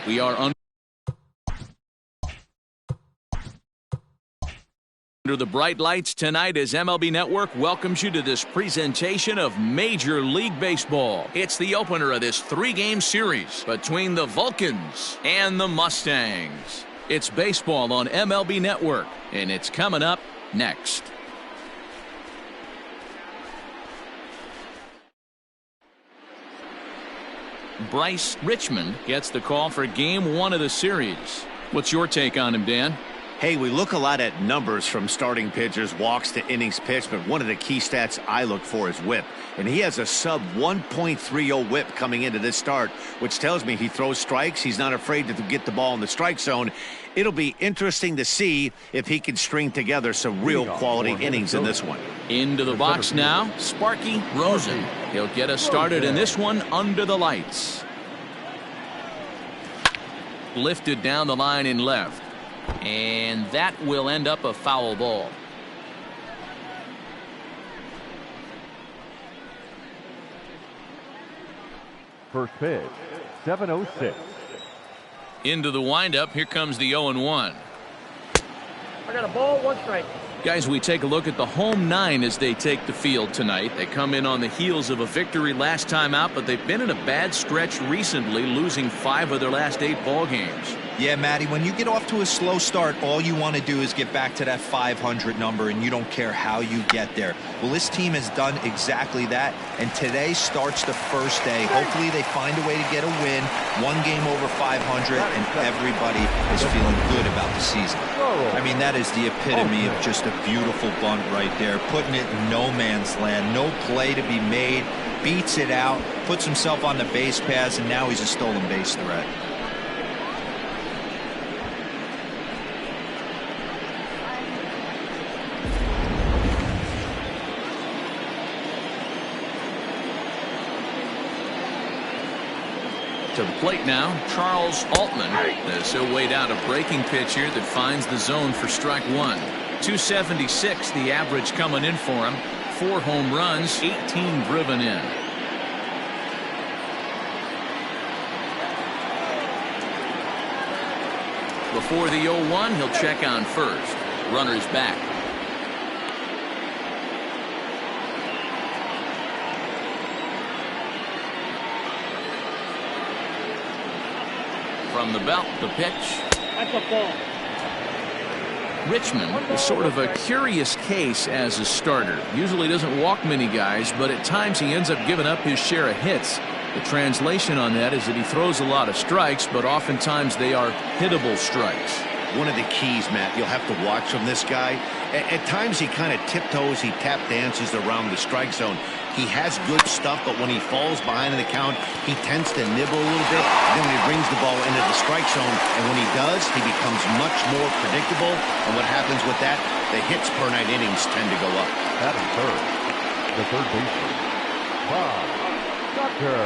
We are under the bright lights tonight as MLB Network welcomes you to this presentation of Major League Baseball. It's the opener of this 3-game series between the Vulcans and the Mustangs. It's baseball on MLB Network, and it's coming up next. Bryce Richmond gets the call for Game 1 of the series. What's your take on him, Dan? Hey, we look a lot at numbers from starting pitchers, walks to innings pitched, but one of the key stats I look for is whip. And he has a sub 1.30 whip coming into this start, which tells me he throws strikes. He's not afraid to get the ball in the strike zone. It'll be interesting to see if he can string together some real quality innings in this one. Into the box now, Sparky Rosen. He'll get us started in this one under the lights. Lifted down the line in left. And that will end up a foul ball. First pitch, 7:06. Into the windup, here comes the 0-1. I got a ball, 1 strike. Guys, we take a look at the home 9 as they take the field tonight. They come in on the heels of a victory last time out, but they've been in a bad stretch recently, losing 5 of their last 8 ball games. Yeah, Matty, when you get off to a slow start, all you want to do is get back to that 500 number, and you don't care how you get there. Well, this team has done exactly that, and today starts the first day. Hopefully they find a way to get a win, 1 game over 500, and everybody is feeling good about the season. I mean, that is the epitome of just a beautiful bunt right there, putting it in no man's land, no play to be made, beats it out, puts himself on the base paths, and now he's a stolen base threat. To the plate now, Charles Altman, as he'll wait out a breaking pitch here that finds the zone for strike 1. 276 the average coming in for him. 4 home runs, 18 driven in. Before the 0-1, he'll check on first. Runner's back. From the belt, the pitch. That's a ball. Richmond is sort of a curious case as a starter. Usually doesn't walk many guys, but at times he ends up giving up his share of hits. The translation on that is that he throws a lot of strikes, but oftentimes they are hittable strikes. One of the keys, Matt, you'll have to watch from this guy. At times he kind of tiptoes, he tap dances around the strike zone. He has good stuff, but when he falls behind in the count, he tends to nibble a little bit. Then when he brings the ball into the strike zone, and when he does, he becomes much more predictable. And what happens with that? The hits per 9 innings tend to go up. Batting third, the third baseman, Bob Tucker.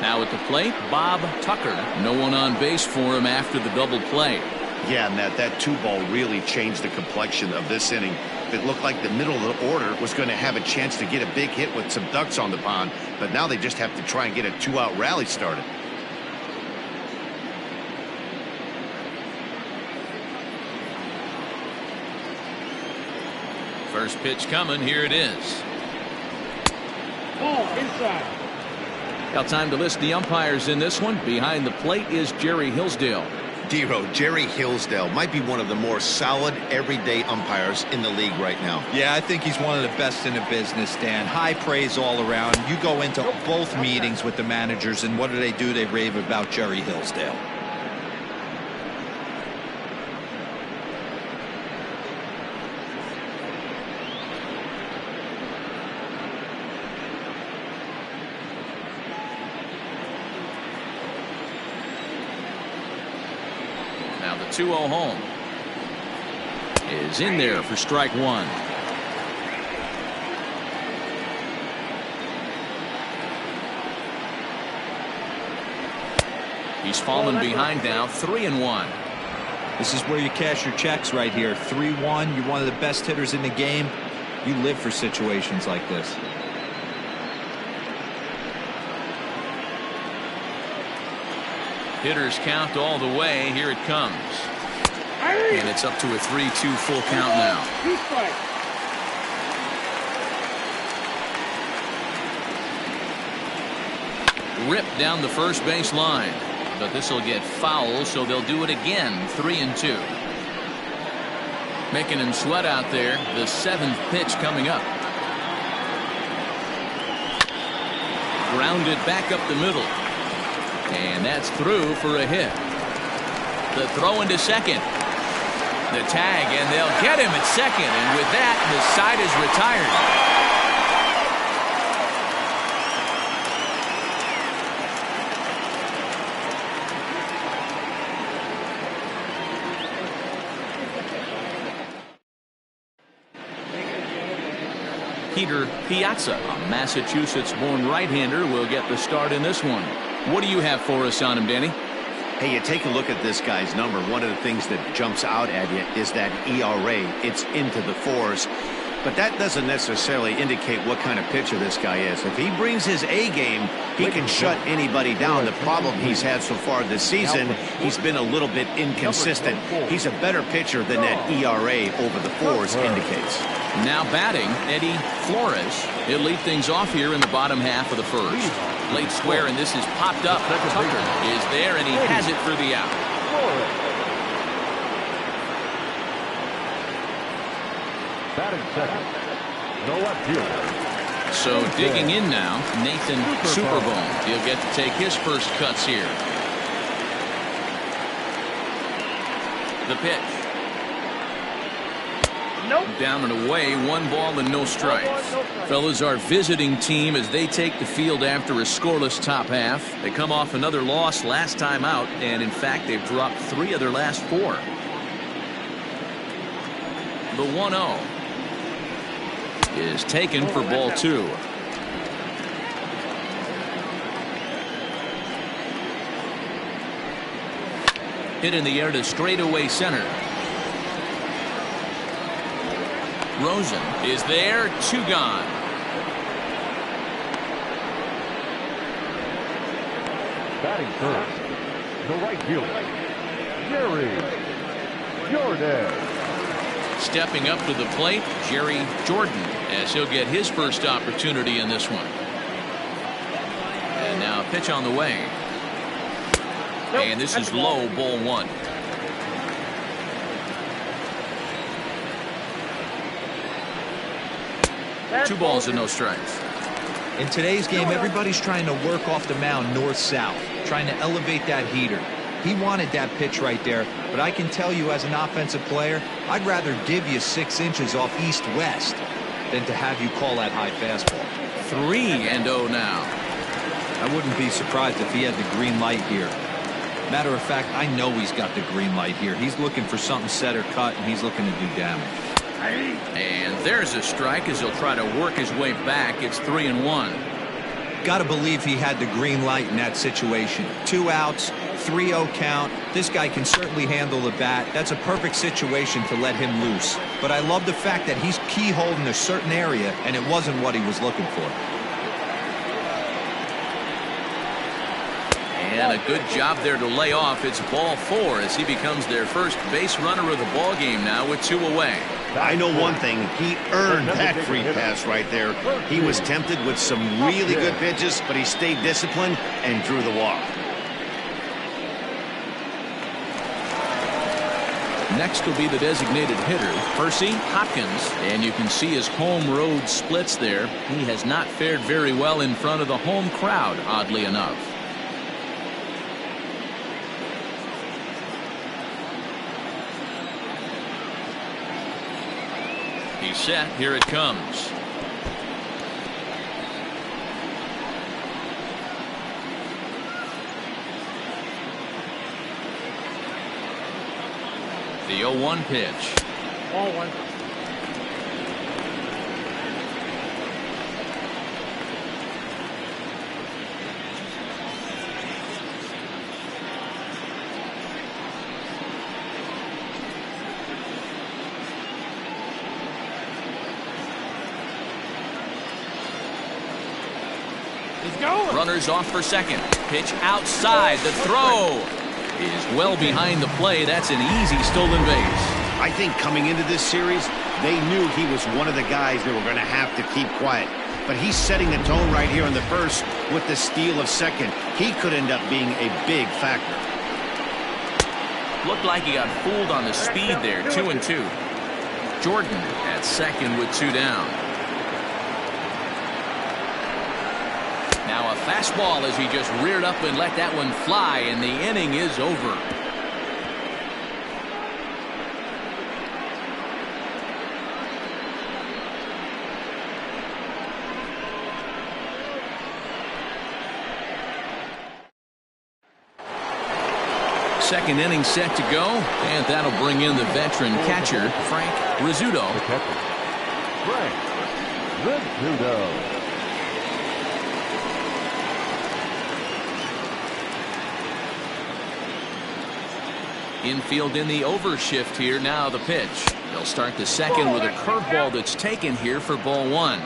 Now at the plate, Bob Tucker. No one on base for him after the double play. Yeah, and that 2-ball really changed the complexion of this inning. It looked like the middle of the order was going to have a chance to get a big hit with some ducks on the pond, but now they just have to try and get a 2-out rally started. First pitch coming, here it is. Ball, inside. Now time to list the umpires in this one. Behind the plate is Jerry Hillsdale. Dero, Jerry Hillsdale might be one of the more solid everyday umpires in the league right now. Yeah, I think he's one of the best in the business, Dan. High praise all around. You go into both meetings with the managers, and what do? They rave about Jerry Hillsdale. Now the 2-0 home is in there for strike 1. He's fallen behind now, 3-1. This is where you cash your checks right here. 3-1. You're one of the best hitters in the game. You live for situations like this. Hitters count all the way. Here it comes. And it's up to a 3-2 full count now. 2 strikes. Ripped down the first base line. But this will get foul, so they'll do it again. 3-2. Making him sweat out there. The 7th pitch coming up. Grounded back up the middle. And that's through for a hit. The throw into second. The tag, and they'll get him at second. And with that, the side is retired. Peter Piazza, a Massachusetts-born right-hander, will get the start in this one. What do you have for us on him, Danny? Hey, you take a look at this guy's number. One of the things that jumps out at you is that ERA. It's into the 4s. But that doesn't necessarily indicate what kind of pitcher this guy is. If he brings his A game, he can shut anybody down. The problem he's had so far this season, he's been a little bit inconsistent. He's a better pitcher than that ERA over the 4s indicates. Now batting, Eddie Flores. He'll lead things off here in the bottom half of the first. Late square, and this is popped up. Tucker is there, and he has it for the out. Batting second, no left fielder. So digging in now, Nathan Superbone. He'll get to take his first cuts here. The pitch. Nope. Down and away, 1 ball and no strikes. Fellas, our visiting team as they take the field after a scoreless top half. They come off another loss last time out, and in fact they've dropped 3 of their last 4. The 1-0 is taken for ball 2. Hit in the air to straightaway center. Rosen is there, 2 gone. Batting first, the right fielder, Jerry Jordan. Stepping up to the plate, Jerry Jordan, as he'll get his first opportunity in this one. And now a pitch on the way. And this is low, ball 1. Two balls and no strikes. In today's game, everybody's trying to work off the mound north-south, trying to elevate that heater. He wanted that pitch right there, but I can tell you as an offensive player, I'd rather give you 6 inches off east-west than to have you call that high fastball. 3-0 now. I wouldn't be surprised if he had the green light here. Matter of fact, I know he's got the green light here. He's looking for something set or cut, and he's looking to do damage. And there's a strike as he'll try to work his way back. It's 3-1. Got to believe he had the green light in that situation. 2 outs, 3-0 count. This guy can certainly handle the bat. That's a perfect situation to let him loose. But I love the fact that he's keyholed in a certain area, and it wasn't what he was looking for. And a good job there to lay off. It's ball 4 as he becomes their first base runner of the ball game now with 2 away. I know one thing. He earned that free pass right there. He was tempted with some really good pitches, but he stayed disciplined and drew the walk. Next will be the designated hitter, Percy Hopkins. And you can see his home road splits there. He has not fared very well in front of the home crowd, oddly enough. He's set. Here it comes. The 0-1 pitch. Ball 1. He's going. Runners off for second. Pitch outside. The throw is well behind the play. That's an easy stolen base. I think coming into this series, they knew he was one of the guys they were going to have to keep quiet. But he's setting the tone right here in the first with the steal of second. He could end up being a big factor. Looked like he got fooled on the speed there. 2-2. Jordan at second with 2 down. Now a fastball as he just reared up and let that one fly, and the inning is over. Second inning set to go, and that'll bring in the veteran catcher, Frank Rizzuto. Frank Rizzuto. Infield in the overshift here. Now the pitch. They'll start the second with a curveball that's taken here for ball 1.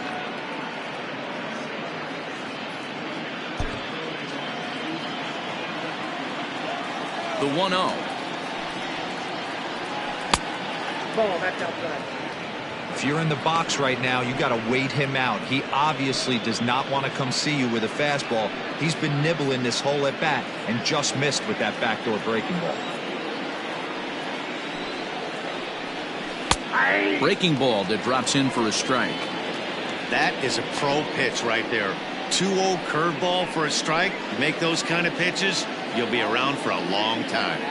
The 1-0. Ball, that's outside. If you're in the box right now, you got to wait him out. He obviously does not want to come see you with a fastball. He's been nibbling this whole at bat and just missed with that backdoor breaking ball. Breaking ball that drops in for a strike. That is a pro pitch right there. 2-0 curveball for a strike. You make those kind of pitches, you'll be around for a long time.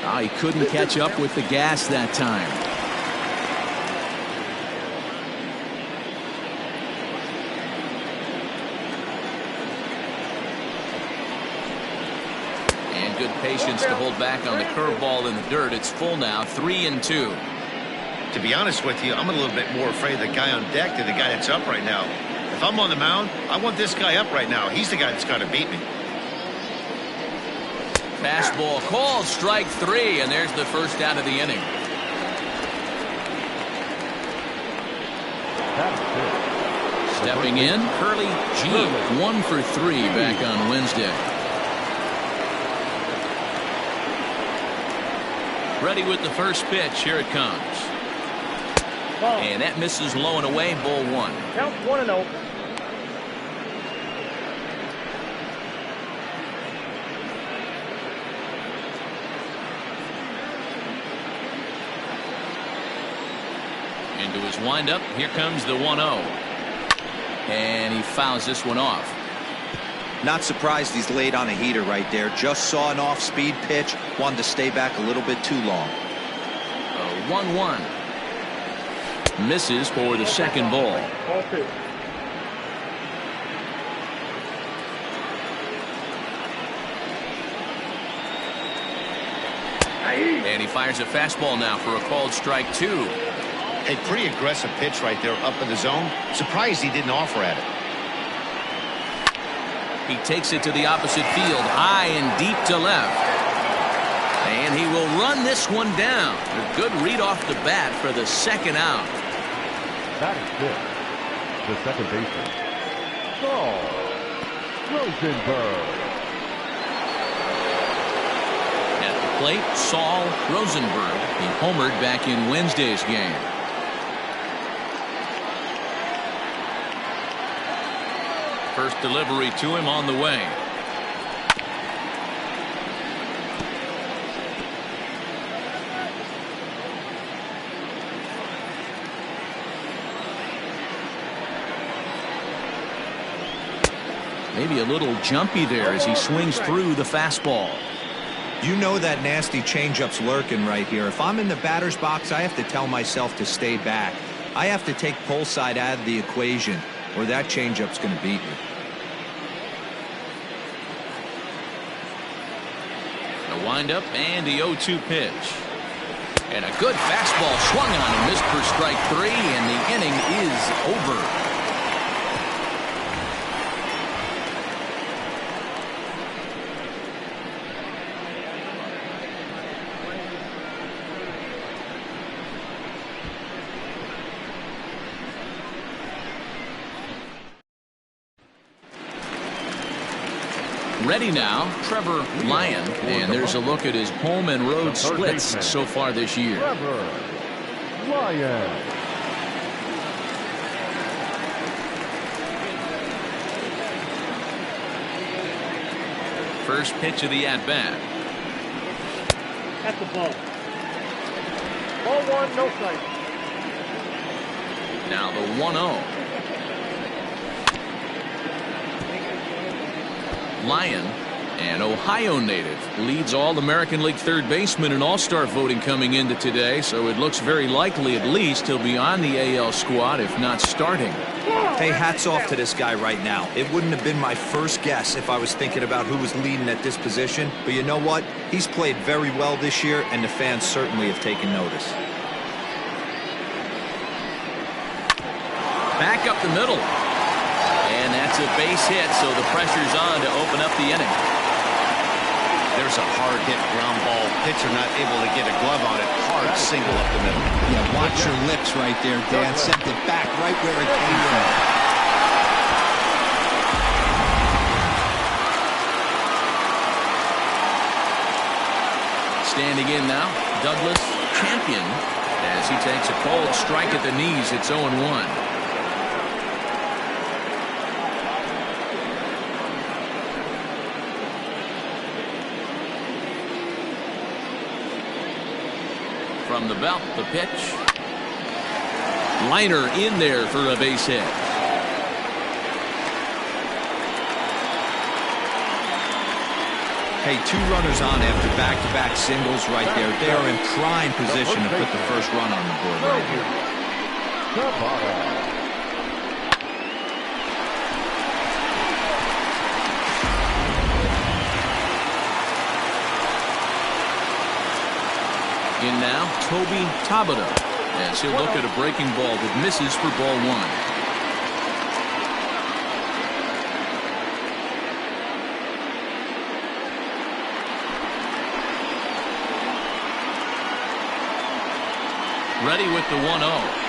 Oh, he couldn't catch up with the gas that time. And good patience to hold back on the curveball in the dirt. It's full now, 3-2. To be honest with you, I'm a little bit more afraid of the guy on deck than the guy that's up right now. If I'm on the mound, I want this guy up right now. He's the guy that's got to beat me. Fastball called, strike 3, and there's the first out of the inning. Stepping in, Curly G, 1 for 3 back on Wednesday. Ready with the first pitch. Here it comes. Ball. And that misses low and away, ball 1. Count 1-0. Into his windup. Here comes the 1-0. And he fouls this one off. Not surprised he's laid on a heater right there. Just saw an off-speed pitch. Wanted to stay back a little bit too long. 1-1. Misses for the second ball. Ball 2. And he fires a fastball now for a called strike 2. A pretty aggressive pitch right there up in the zone. Surprised he didn't offer at it. He takes it to the opposite field, high and deep to left. And he will run this one down. A good read off the bat for the second out. That is good. The second baseman, Saul Rosenberg. At the plate, Saul Rosenberg. He homered back in Wednesday's game. First delivery to him on the way. Maybe a little jumpy there as he swings through the fastball. You know that nasty changeup's lurking right here. If I'm in the batter's box, I have to tell myself to stay back. I have to take pull side out of the equation, or that changeup's going to beat me. A windup and the 0-2 pitch. And a good fastball swung on and missed for strike 3, and the inning is over. Ready now, Trevor Lyon, and there's a look at his home and road splits so far this year. Trevor Lyon. First pitch of the at-bat. At the ball. Ball one, no strike. Now the 1-0. Lyon, an Ohio native, leads all American League third baseman in all-star voting coming into today, so it looks very likely at least he'll be on the AL squad, if not starting. Hey, hats off to this guy right now. It wouldn't have been my first guess if I was thinking about who was leading at this position, but you know what? He's played very well this year, and the fans certainly have taken notice. Back up the middle. And that's a base hit, so the pressure's on to open up the inning. There's a hard hit ground ball. Pitcher not able to get a glove on it. Hard single up the middle. Yeah, watch your lips right there, Dan. Sent it back right where it came from. Standing in now, Douglas Champion, as he takes a cold strike at the knees. It's 0-1. From the belt, the pitch. Liner in there for a base hit. Hey, 2 runners on after back-to-back singles right there. They are in prime position to put the first run on the board right here. In now, Toby Tabata, as he'll look at a breaking ball that misses for ball 1. Ready with the 1-0.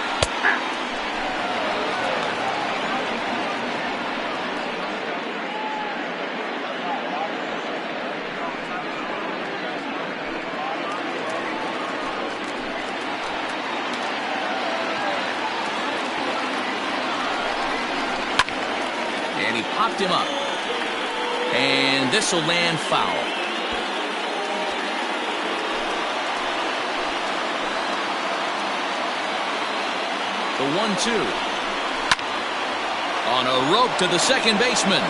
And he popped him up. And this will land foul. The 1-2. On a rope to the second baseman.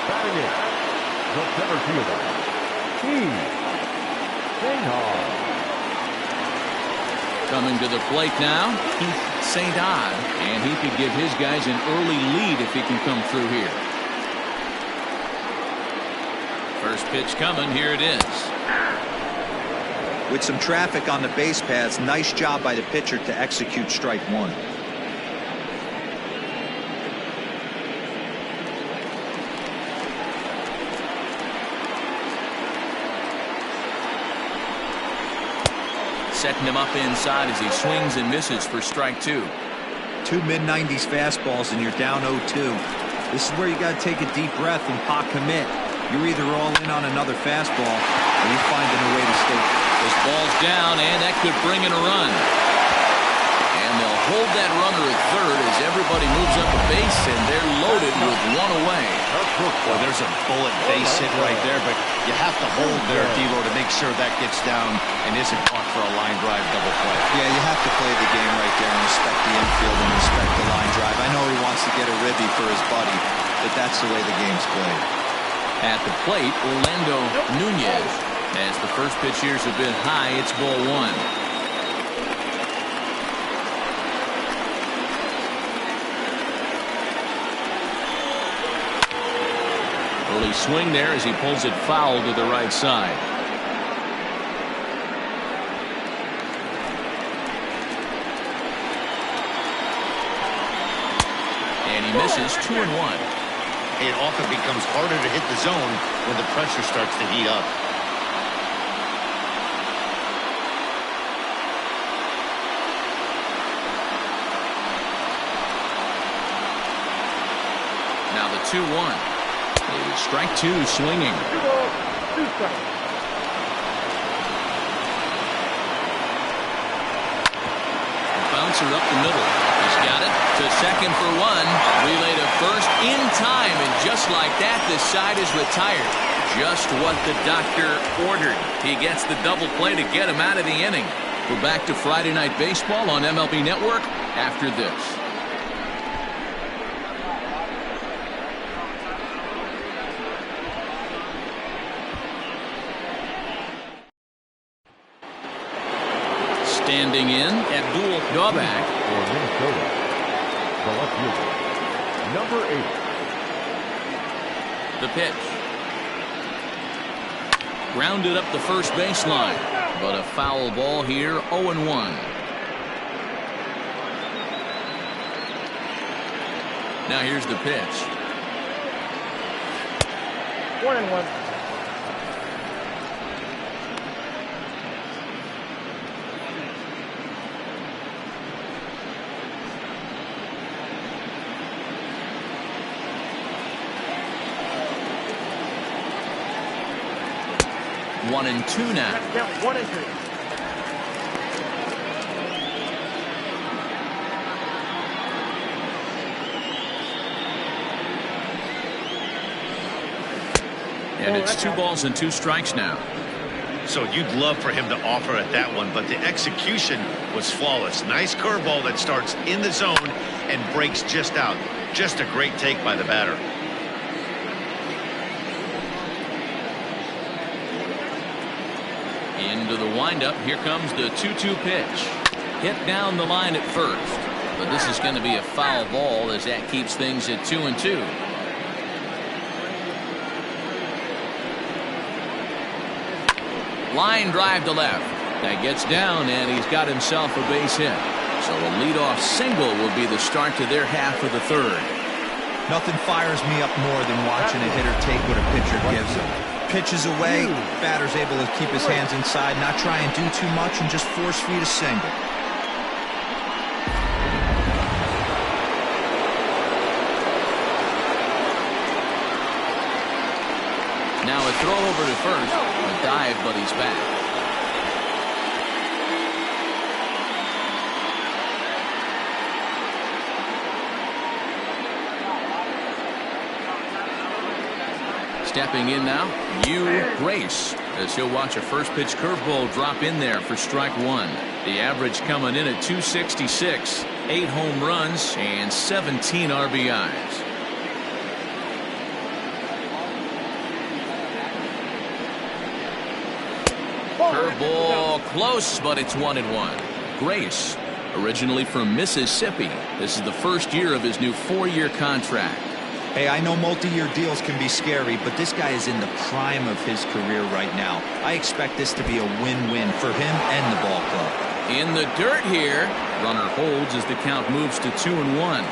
Batting it, the center fielder, Keith. Coming to the plate now, Keith St. and he could give his guys an early lead if he can come through here. First pitch coming, here it is. With some traffic on the base paths, nice job by the pitcher to execute strike 1. Setting him up inside as he swings and misses for strike 2. 2 mid-90s fastballs and you're down 0-2. This is where you got to take a deep breath and pot commit. You're either all in on another fastball or you're finding a way to stay. This ball's down, and that could bring in a run. And they'll hold that runner at third as everybody moves up a base, and they're loaded with 1 away. Boy, there's a bullet base hit right there, but you have to hold there, Devo, to make sure that gets down and isn't caught for a line drive double play. Yeah, you have to play the game right there and respect the infield and respect the line drive. I know he wants to get a ribby for his buddy, but that's the way the game's played. At the plate, Orlando Nunez. As the first pitch here's a bit high, it's ball 1. Early swing there as he pulls it foul to the right side. And he misses 2-1. It often becomes harder to hit the zone when the pressure starts to heat up. Now the 2-1. Strike two, swinging. 2 balls, 2 strikes. Bouncer up the middle. He's got it to second for one. Relay to first in time, and just like that, this side is retired. Just what the doctor ordered. He gets the double play to get him out of the inning. We're back to Friday Night Baseball on MLB Network after this. Standing in, Abdul Novak. For Minnesota, the left fielder, number 8. The pitch. Grounded up the first baseline, but a foul ball here, 0-1. Now here's the pitch. 1-1. 1-2 now. Count 1-2. And it's 2 balls and 2 strikes now. So you'd love for him to offer at that one, but the execution was flawless. Nice curveball that starts in the zone and breaks just out. Just a great take by the batter. Into the windup. Here comes the 2-2 pitch. Hit down the line at first, but this is going to be a foul ball as that keeps things at 2-2. Line drive to left. That gets down, and he's got himself a base hit. So a leadoff single will be the start to their half of the third. Nothing fires me up more than watching a hitter take what a pitcher gives him. Pitches away, batter's able to keep his hands inside, not try and do too much, and just force feed a single. Now a throw over to first. A dive, but he's back. Stepping in now, Grace, as he'll watch a first pitch curveball drop in there for strike one. The average coming in at 266, 8 home runs and 17 RBIs. Curveball close, but it's 1-1. Grace, originally from Mississippi. This is the first year of his new 4-year contract. Hey, I know multi-year deals can be scary, but this guy is in the prime of his career right now. I expect this to be a win-win for him and the ball club. In the dirt here. Runner holds as the count moves to 2-1.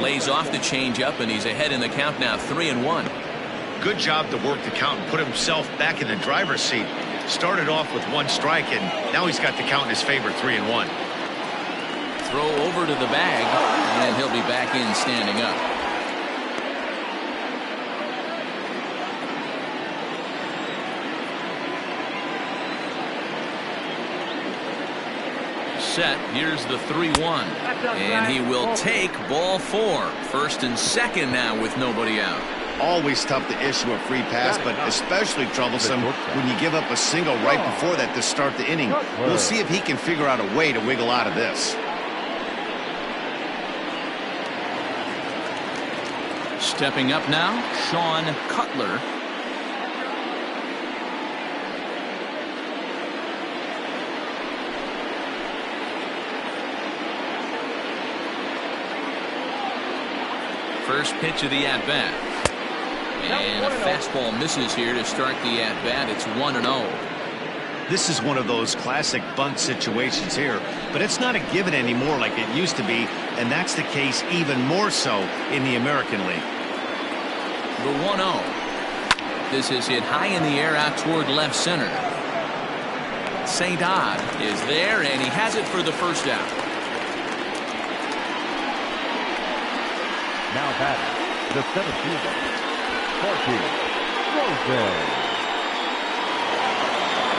Lays off the changeup, and he's ahead in the count now, 3-1. Good job to work the count and put himself back in the driver's seat. Started off with 1 strike, and now he's got the count in his favor, 3-1. Throw over to the bag, and he'll be back in standing up. Set. Here's the 3-1, and he will take ball 4. First and second now with nobody out. Always tough to issue a free pass, but especially troublesome when you give up a single right before that to start the inning. We'll see if he can figure out a way to wiggle out of this. Stepping up now, Sean Cutler. First pitch of the at-bat. And a fastball misses here to start the at-bat. It's 1-0. This is one of those classic bunt situations here, but it's not a given anymore like it used to be, and that's the case even more so in the American League. The 1-0. This is hit high in the air out toward left center. St. Odd is there, and he has it for the first out. Now batting, the center fielder, Sparky Rosen.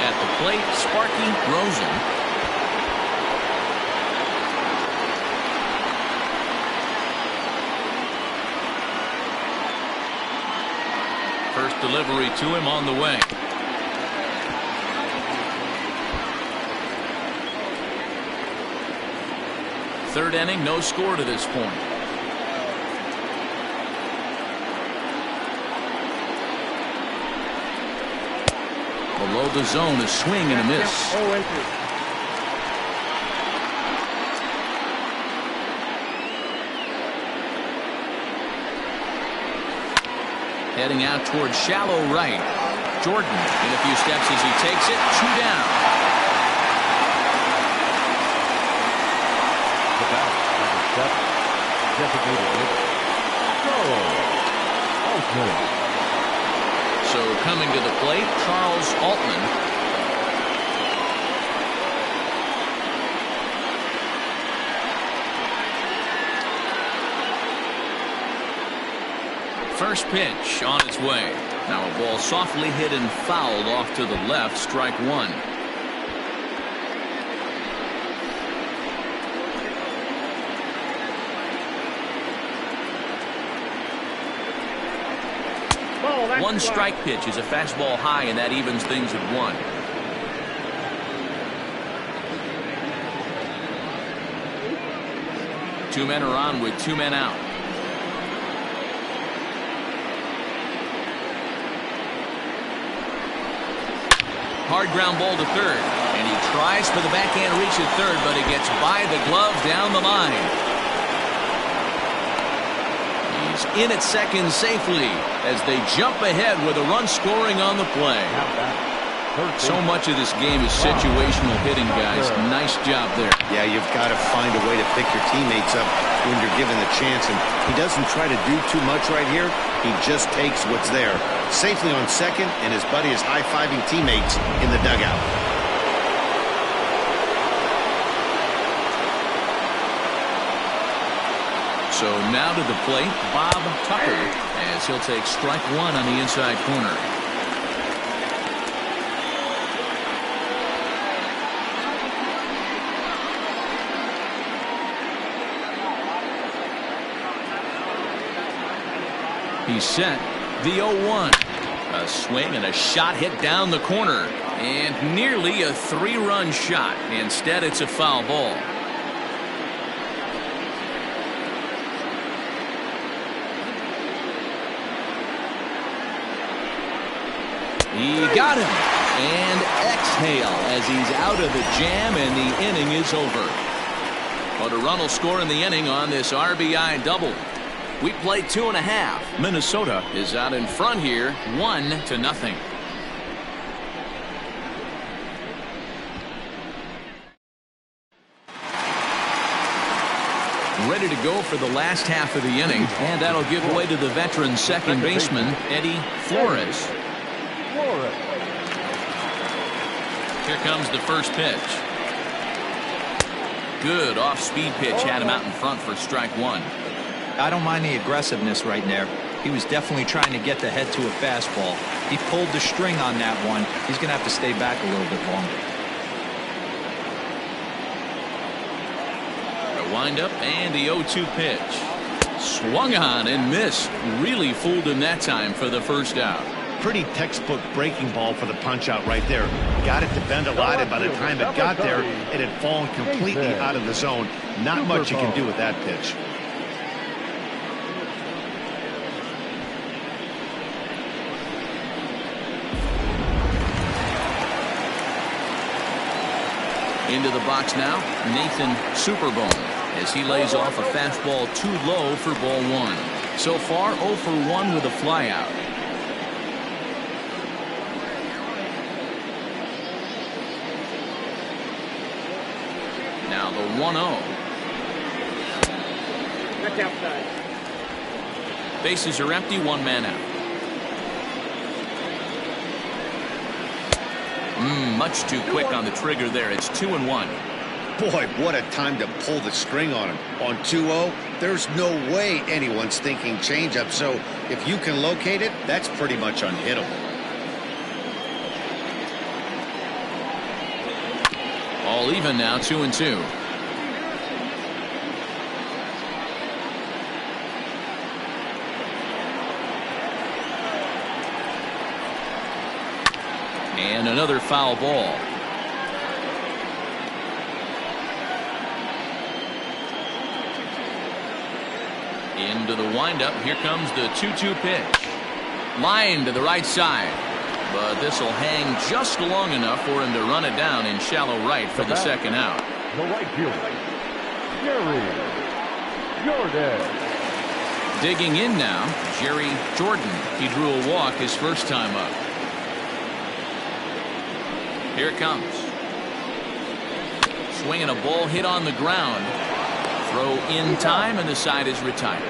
At the plate, Sparky Rosen. First delivery to him on the way. Third inning, no score to this point. Below the zone, a swing and a miss. Heading out towards shallow right. Jordan in a few steps as he takes it. 2 down. The back, number 7, designated hitter, Charles Altman. So coming to the plate, Charles Altman. First pitch on its way. Now a ball softly hit and fouled off to the left. Strike 1. One strike pitch is a fastball high, and that evens things at 1. Two men are on with 2 men out. Hard ground ball to third, and he tries for the backhand reach at third, but it gets by the glove down the line. He's in at second safely as they jump ahead with a run scoring on the play. So much of this game is situational hitting, guys. Nice job there. Yeah, you've got to find a way to pick your teammates up when you're given the chance, and he doesn't try to do too much right here. He just takes what's there. Safely on second, and his buddy is high-fiving teammates in the dugout. So now to the plate, Bob Tucker, as he'll take strike 1 on the inside corner. He's set. The 0-1. A swing and a shot hit down the corner. And nearly a 3-run shot. Instead, it's a foul ball. He got him. And exhale as he's out of the jam, and the inning is over. But a run will score in the inning on this RBI double. We played 2.5. Minnesota is out in front here, 1-0. Ready to go for the last half of the inning, and that'll give way to the veteran second baseman, Eddie Flores. Here comes the first pitch. Good off-speed pitch, had him out in front for strike 1. I don't mind the aggressiveness right there. He was definitely trying to get the head to a fastball. He pulled the string on that one. He's going to have to stay back a little bit longer. A windup and the 0-2 pitch. Swung on and missed. Really fooled him that time for the first out. Pretty textbook breaking ball for the punch out right there. Got it to bend a lot, and by the time it got there, it had fallen completely out of the zone. Not much you can do with that pitch. Into the box now, Nathan Superbone, as he lays off a fastball too low for ball 1. So far 0 for 1 with a flyout. the 1-0. That's outside. Bases are empty, one man out. Much too quick on the trigger there. It's 2-1. Boy, what a time to pull the string on him. On 2-0, there's no way anyone's thinking changeup. So if you can locate it, that's pretty much unhittable. All even now, 2-2. And another foul ball. Into the windup. Here comes the 2-2 pitch. Line to the right side. But this will hang just long enough for him to run it down in shallow right for the second out. The right fielder, Jerry Jordan. Digging in now, Jerry Jordan. He drew a walk his first time up. Here it comes. Swinging a ball hit on the ground. Throw in time, and the side is retired.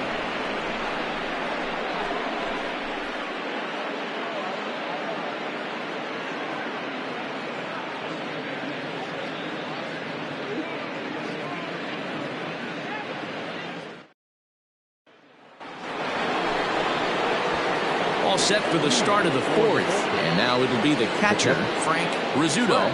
All set for the start of the fourth. And now it'll be the catcher, Frank Rizzuto.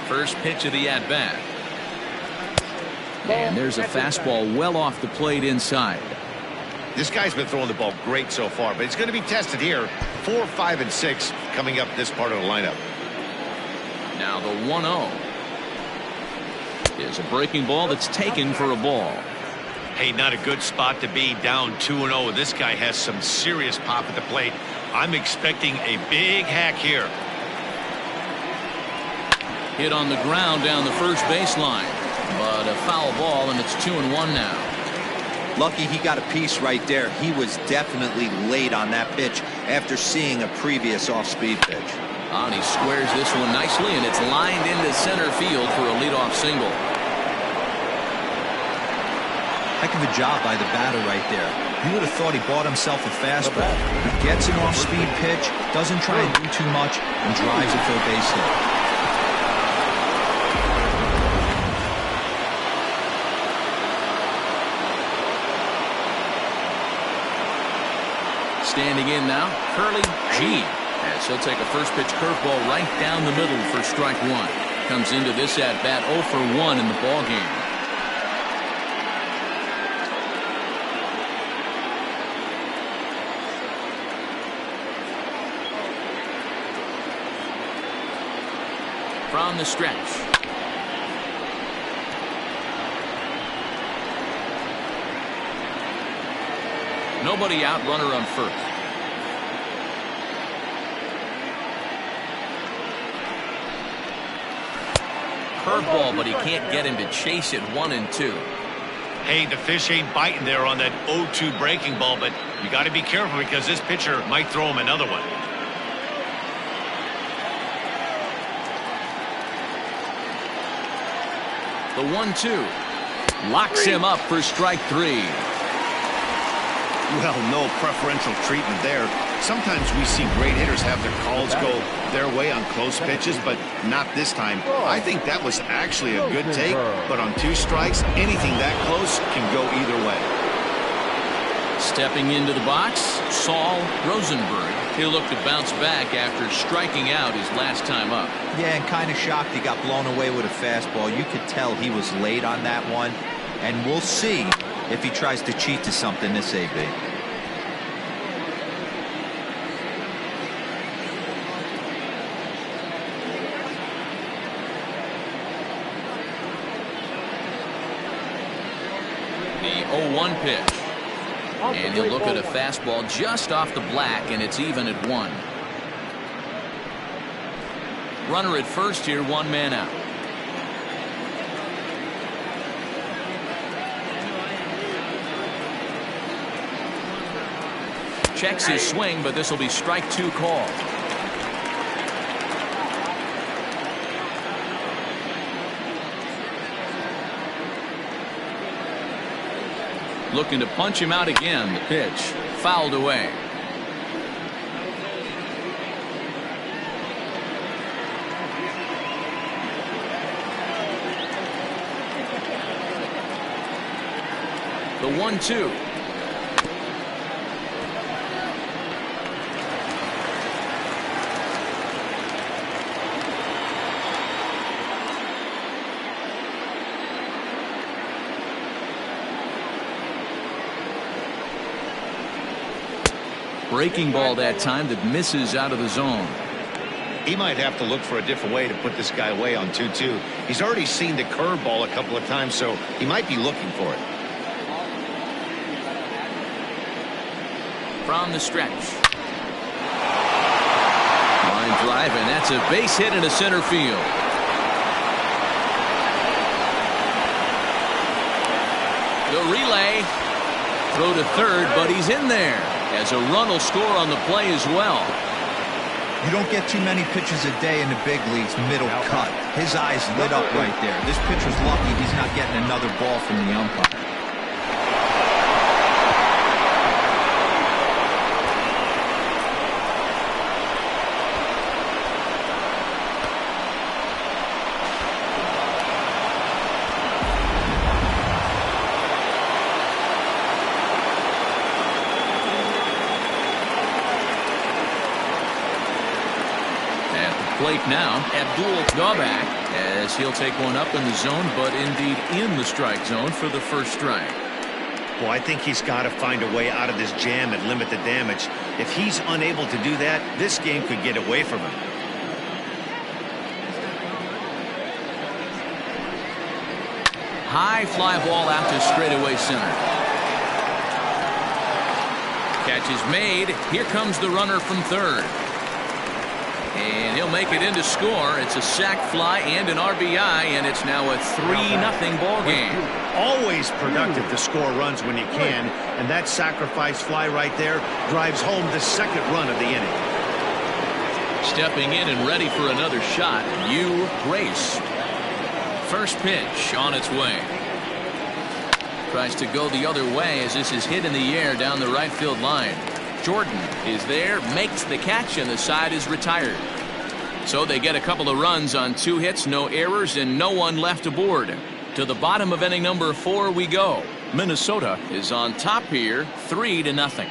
First pitch of the at-bat. And there's a fastball well off the plate inside. This guy's been throwing the ball great so far, but it's going to be tested here. 4, 5, and 6 coming up this part of the lineup. Now the 1-0 is a breaking ball that's taken for a ball. Hey, not a good spot to be, down 2-0. This guy has some serious pop at the plate. I'm expecting a big hack here. Hit on the ground down the first baseline, but a foul ball, and it's 2-1 now. Lucky he got a piece right there. He was definitely late on that pitch after seeing a previous off-speed pitch. And he squares this one nicely, and it's lined into center field for a leadoff single. Heck of a job by the batter right there. You would have thought he bought himself a fastball. He gets an off-speed pitch, doesn't try and do too much, and drives it for a base hit. Standing in now, Curly G. As he'll take a first pitch curveball right down the middle for strike one. Comes into this at bat 0 for 1 in the ball game. From the stretch. Nobody out, runner on first. Curveball, but he can't get him to chase it. 1-2. Hey, the fish ain't biting there on that 0-2 breaking ball, but you got to be careful because this pitcher might throw him another one. The 1-2 locks him up for strike 3. Well, no preferential treatment there. Sometimes we see great hitters have their calls go their way on close pitches, but not this time. I think that was actually a good take, but on 2 strikes, anything that close can go either way. Stepping into the box, Saul Rosenberg. He'll look to bounce back after striking out his last time up. Yeah, and kind of shocked he got blown away with a fastball. You could tell he was late on that one, and we'll see if he tries to cheat to something this AB. The 0-1 pitch. And he'll look at a fastball just off the black, and it's even at 1. Runner at first here, 1 man out. checks his swing, but this will be strike 2 call. Looking to punch him out again. The pitch fouled away. The 1-2. Breaking ball that time that misses out of the zone. He might have to look for a different way to put this guy away on 2-2. He's already seen the curveball a couple of times, so he might be looking for it. From the stretch. Line drive, and that's a base hit into center field. The relay. Throw to third, but he's in there. As a run will score on the play as well. You don't get too many pitches a day in the big leagues middle cut. His eyes lit up right there. This pitcher's lucky he's not getting another ball from the umpire. Plate now, Abdul-Ghabak, as he'll take one up in the zone, but indeed in the strike zone for the first strike. Well, I think he's got to find a way out of this jam and limit the damage. If he's unable to do that, this game could get away from him. High fly ball out to straightaway center. Catch is made. Here comes the runner from third. And he'll make it in to score. It's a sac fly and an RBI, and it's now a 3-0 ball game. Always productive to score runs when you can, and that sacrifice fly right there drives home the second run of the inning. Stepping in and ready for another shot, Yu Grace. First pitch on its way. Tries to go the other way as this is hit in the air down the right field line. Jordan is there, makes the catch, and the side is retired. So they get a couple of runs on 2 hits, no errors, and no one left aboard. To the bottom of inning number 4 we go. Minnesota is on top here, 3-0.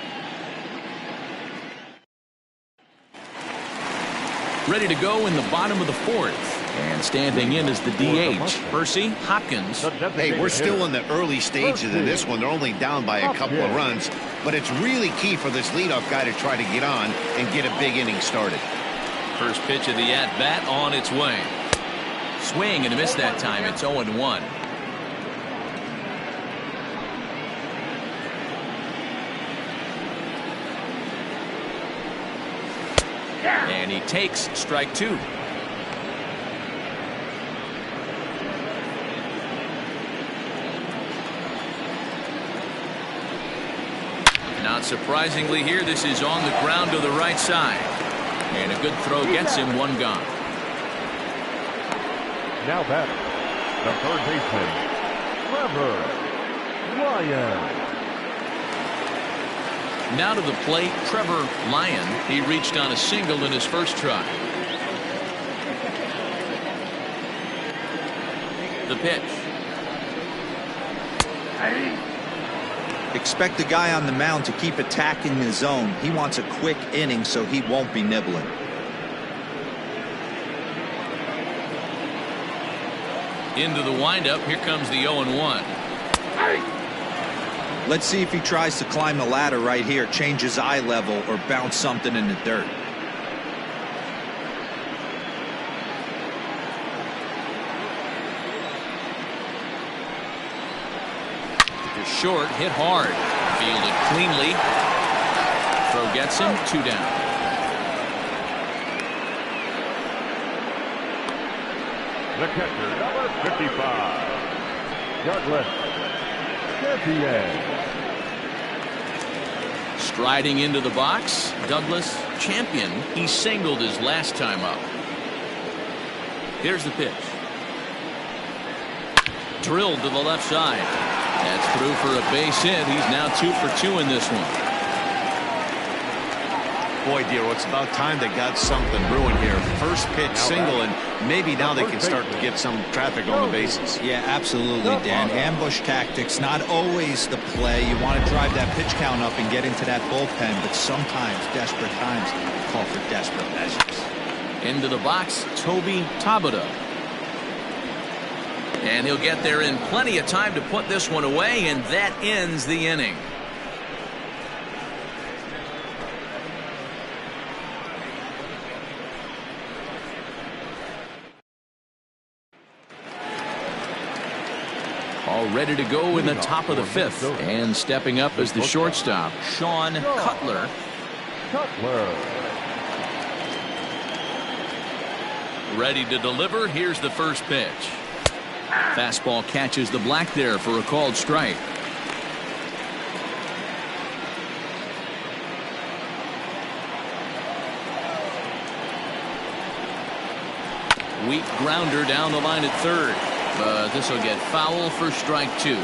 Ready to go in the bottom of the 4th. And standing in is the DH, Percy Hopkins. Hey, we're still in the early stages of this one. They're only down by a couple of runs, but it's really key for this leadoff guy to try to get on and get a big inning started. First pitch of the at-bat on its way. Swing and a miss that time. It's 0-1. And he takes strike 2. Not surprisingly here, this is on the ground to the right side. And a good throw gets him one gone. Now batting, the third baseman, Trevor Lyon. Now to the plate, Trevor Lyon. He reached on a single in his first try. The pitch. Expect the guy on the mound to keep attacking the zone. He wants a quick inning, so he won't be nibbling. Into the windup. Here comes the 0-1. Let's see if he tries to climb the ladder right here, change his eye level, or bounce something in the dirt. Short, hit hard, fielded cleanly. Throw gets him, 2 down. The catcher, number 55, Douglas Champion. Striding into the box, Douglas, champion. He singled his last time up. Here's the pitch. Drilled to the left side. That's through for a base hit. He's now 2 for 2 in this one. Boy, dear, it's about time they got something brewing here. First pitch single, and maybe now they can start to get some traffic on the bases. Yeah, absolutely, Dan. Ambush tactics, not always the play. You want to drive that pitch count up and get into that bullpen, but sometimes desperate times call for desperate measures. Into the box, Toby Tabata. And he'll get there in plenty of time to put this one away, and that ends the inning. All ready to go in the top of the 5th. And stepping up as the shortstop, Sean Cutler. Ready to deliver. Here's the first pitch. Fastball catches the black there for a called strike. Weak grounder down the line at third. But this will get foul for strike 2.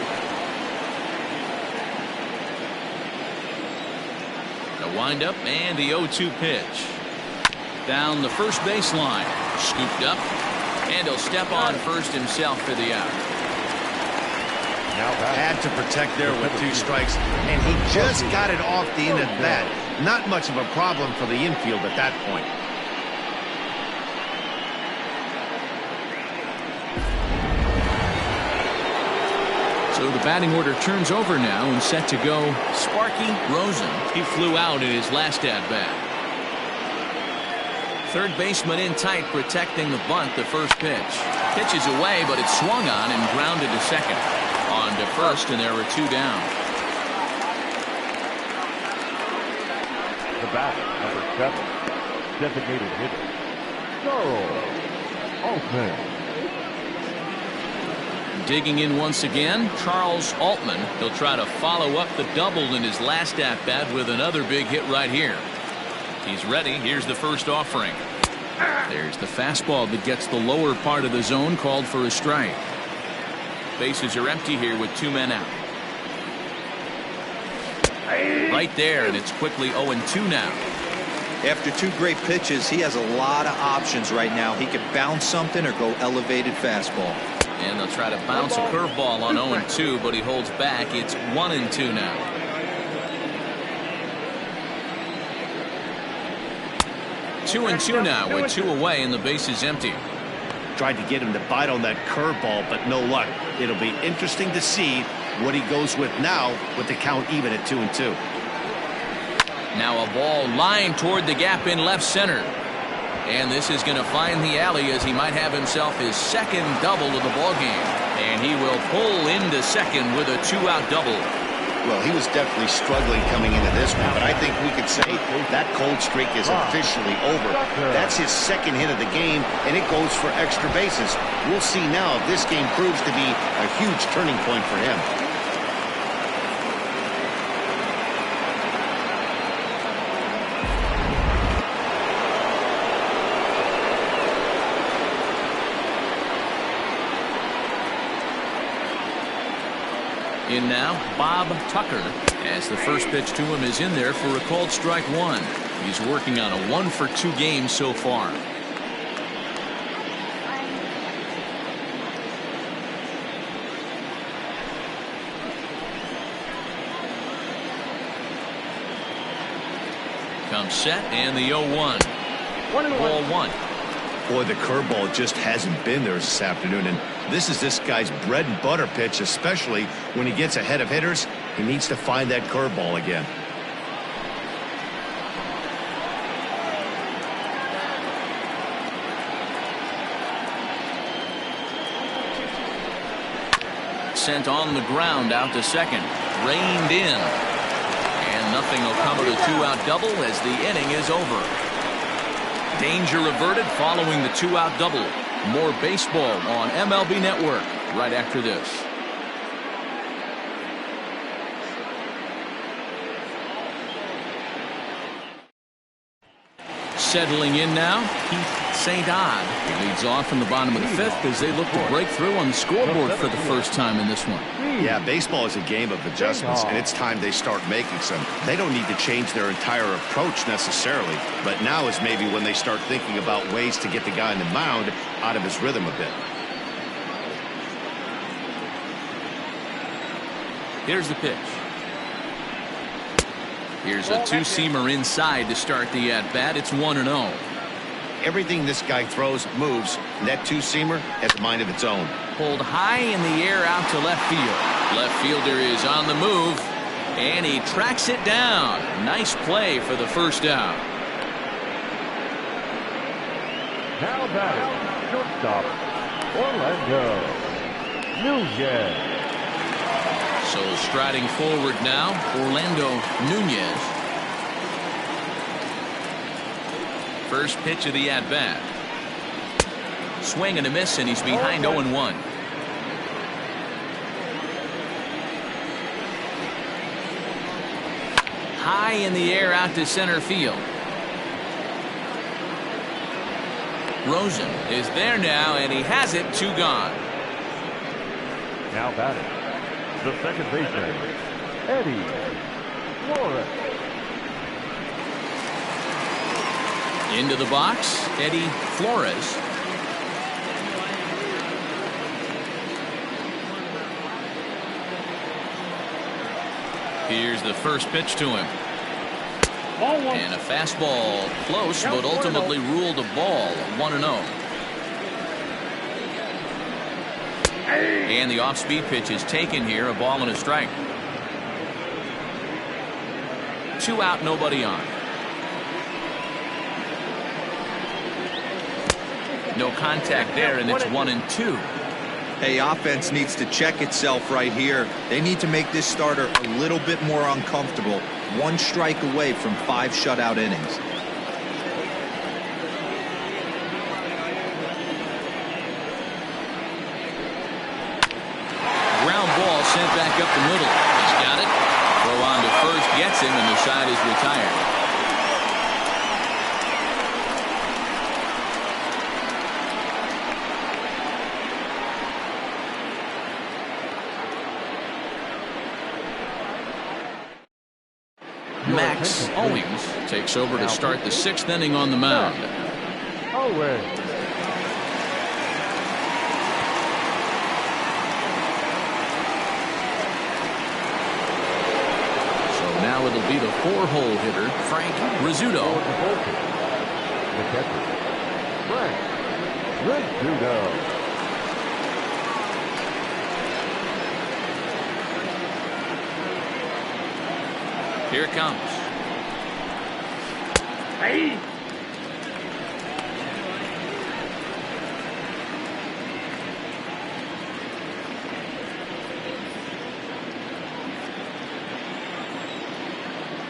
The windup and the 0-2 pitch. Down the first baseline. Scooped up. And he'll step on first himself for the out. Now had to protect there with 2 strikes. And he just got it off the end of that. Not much of a problem for the infield at that point. So the batting order turns over now and set to go Sparky Rosen. He flew out in his last at-bat. Third baseman in tight, protecting the bunt. The first pitch. Pitches away, but it's swung on and grounded to second. On to first, and there are 2 down. The batter, number 7, designated hitter, Charles Altman. Digging in once again, Charles Altman. He'll try to follow up the double in his last at-bat with another big hit right here. He's ready. Here's the first offering. There's the fastball that gets the lower part of the zone, called for a strike. Bases are empty here with 2 men out. Right there, and it's quickly 0-2 now. After 2 great pitches, he has a lot of options right now. He could bounce something or go elevated fastball. And they'll try to bounce a curveball on 0-2, but he holds back. It's 1-2 now. Two and two now with 2 away and the base is empty. Tried to get him to bite on that curveball, but no luck. It'll be interesting to see what he goes with now with the count even at 2-2. Now a ball lined toward the gap in left center. And this is going to find the alley as he might have himself his second double of the ballgame. And he will pull into second with a 2-out double. Well, he was definitely struggling coming into this one, but I think we could say that cold streak is officially over. That's his second hit of the game, and it goes for extra bases. We'll see now if this game proves to be a huge turning point for him. In now, Bob Tucker, as the first pitch to him is in there for a called strike 1. He's working on a 1-for-2 game so far. Comes set and the 0-1. Ball 1. Boy, the curveball just hasn't been there this afternoon, and this is this guy's bread and butter pitch, especially when he gets ahead of hitters. He needs to find that curveball again. Sent on the ground out to second. Reined in. And nothing will come of a 2-out double as the inning is over. Danger averted following the 2-out double. More baseball on MLB Network right after this. Settling in now, Keith St. Odd leads off in the bottom of the fifth as they look to break through on the scoreboard for the first time in this one. Yeah, baseball is a game of adjustments, and it's time they start making some. They don't need to change their entire approach necessarily, but now is maybe when they start thinking about ways to get the guy on the mound out of his rhythm a bit. Here's the pitch. Here's a two-seamer inside to start the at-bat. It's 1-0. Everything this guy throws moves, and that two-seamer has a mind of its own. Pulled high in the air out to left field. Left fielder is on the move, and he tracks it down. Nice play for the first out. Now batting, shortstop, Orlando Nunez. So striding forward now, Orlando Nunez. First pitch of the at-bat. Swing and a miss, and he's behind 0-1. High in the air out to center field. Rosen is there now, and he has it. 2 gone. Now batting, the second baseman, Eddie Flores. Into the box, Eddie Flores. Here's the first pitch to him. And a fastball close, but ultimately ruled a ball. 1-0. And the off-speed pitch is taken here. A ball and a strike. 2 out, nobody on. No contact there, and it's 1-2. Hey, offense needs to check itself right here. They need to make this starter a little bit more uncomfortable. 1 strike away from 5 shutout innings. Ground ball sent back up the middle. He's got it. Throw on to first, gets him, and the side is retired. Max Owings takes over to start the 6th inning on the mound. Owings. So now it'll be the 4-hole hitter, Frank Rizzuto. The catcher, Frank Rizzuto. Here it comes. Hey.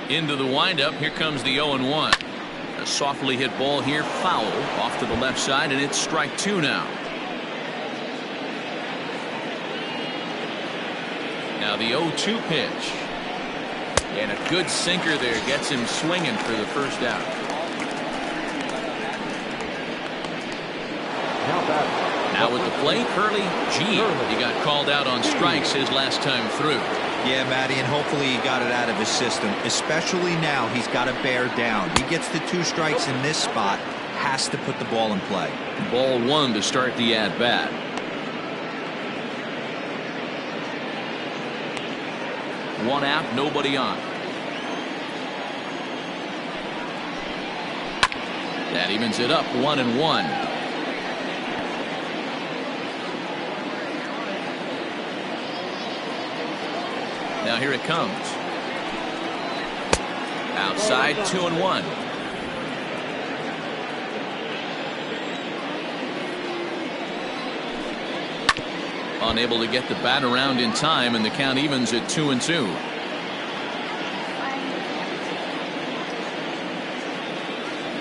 Into the windup. Here comes the 0-1. A softly hit ball here, foul off to the left side, and it's strike 2 now. Now the 0-2 pitch. And a good sinker there gets him swinging for the first out. Now with the plate, Hurley G. He got called out on strikes his last time through. Yeah, Matty, and hopefully he got it out of his system. Especially now, he's got to bear down. He gets the 2 strikes in this spot, has to put the ball in play. Ball 1 to start the at-bat. One out, nobody on. That evens it up, 1-1. Now here it comes. Outside, 2-1. Unable to get the bat around in time, and the count evens at 2-2.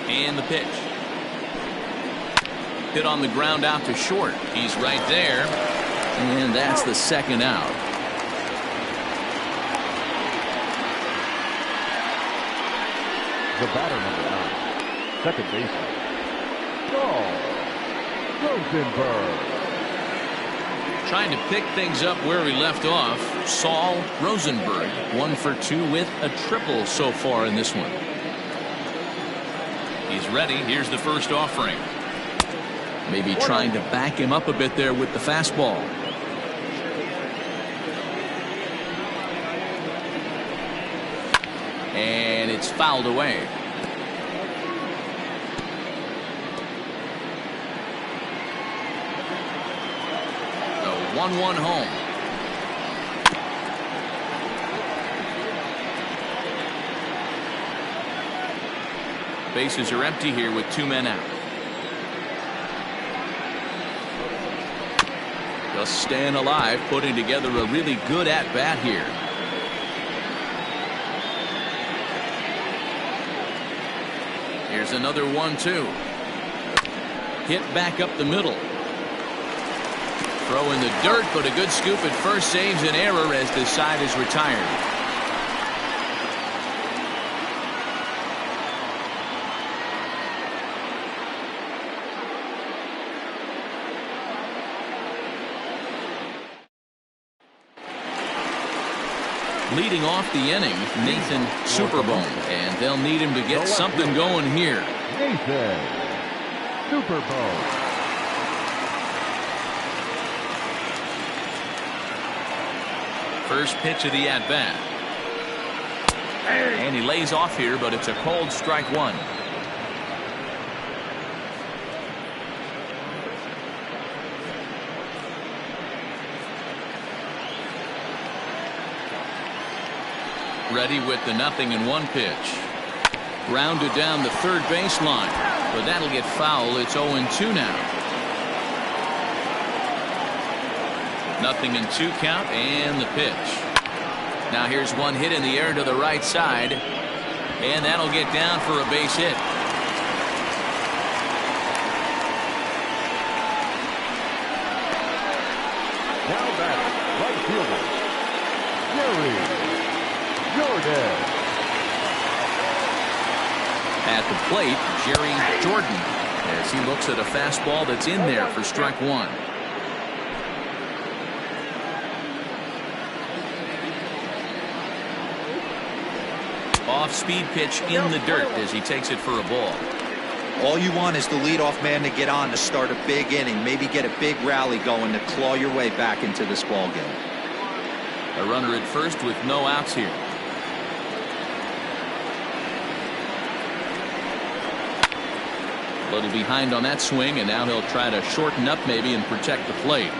And the pitch. Hit on the ground out to short. He's right there. And that's the 2nd out. The batter, number 9, second baseman, Saul Rosenberg. Trying to pick things up where we left off. Saul Rosenberg, 1 for 2 with a triple so far in this one. He's ready. Here's the first offering. Maybe trying to back him up a bit there with the fastball. And it's fouled away. The 1-1 home. Bases are empty here with 2 men out. Just staying alive, putting together a really good at-bat here. Here's another 1-2. Hit back up the middle. Throw in the dirt, but a good scoop at first saves an error as the side is retired. Leading off the inning, Nathan Superbone, and they'll need him to get something going here. Nathan Superbone. First pitch of the at-bat. And he lays off here, but it's a cold strike 1. Ready with the 0-1 pitch. Grounded down the third baseline, but that'll get foul. It's 0-2 now. 0-2 count and the pitch. Now here's one hit in the air to the right side, and that'll get down for a base hit. Now batting, right fielder, Jerry Jordan. At the plate, Jerry Jordan, as he looks at a fastball that's in there for strike 1. Off-speed pitch in the dirt as he takes it for a ball. All you want is the leadoff man to get on to start a big inning, maybe get a big rally going to claw your way back into this ball game. A runner at first with no outs here. A little behind on that swing, and now he'll try to shorten up maybe and protect the plate.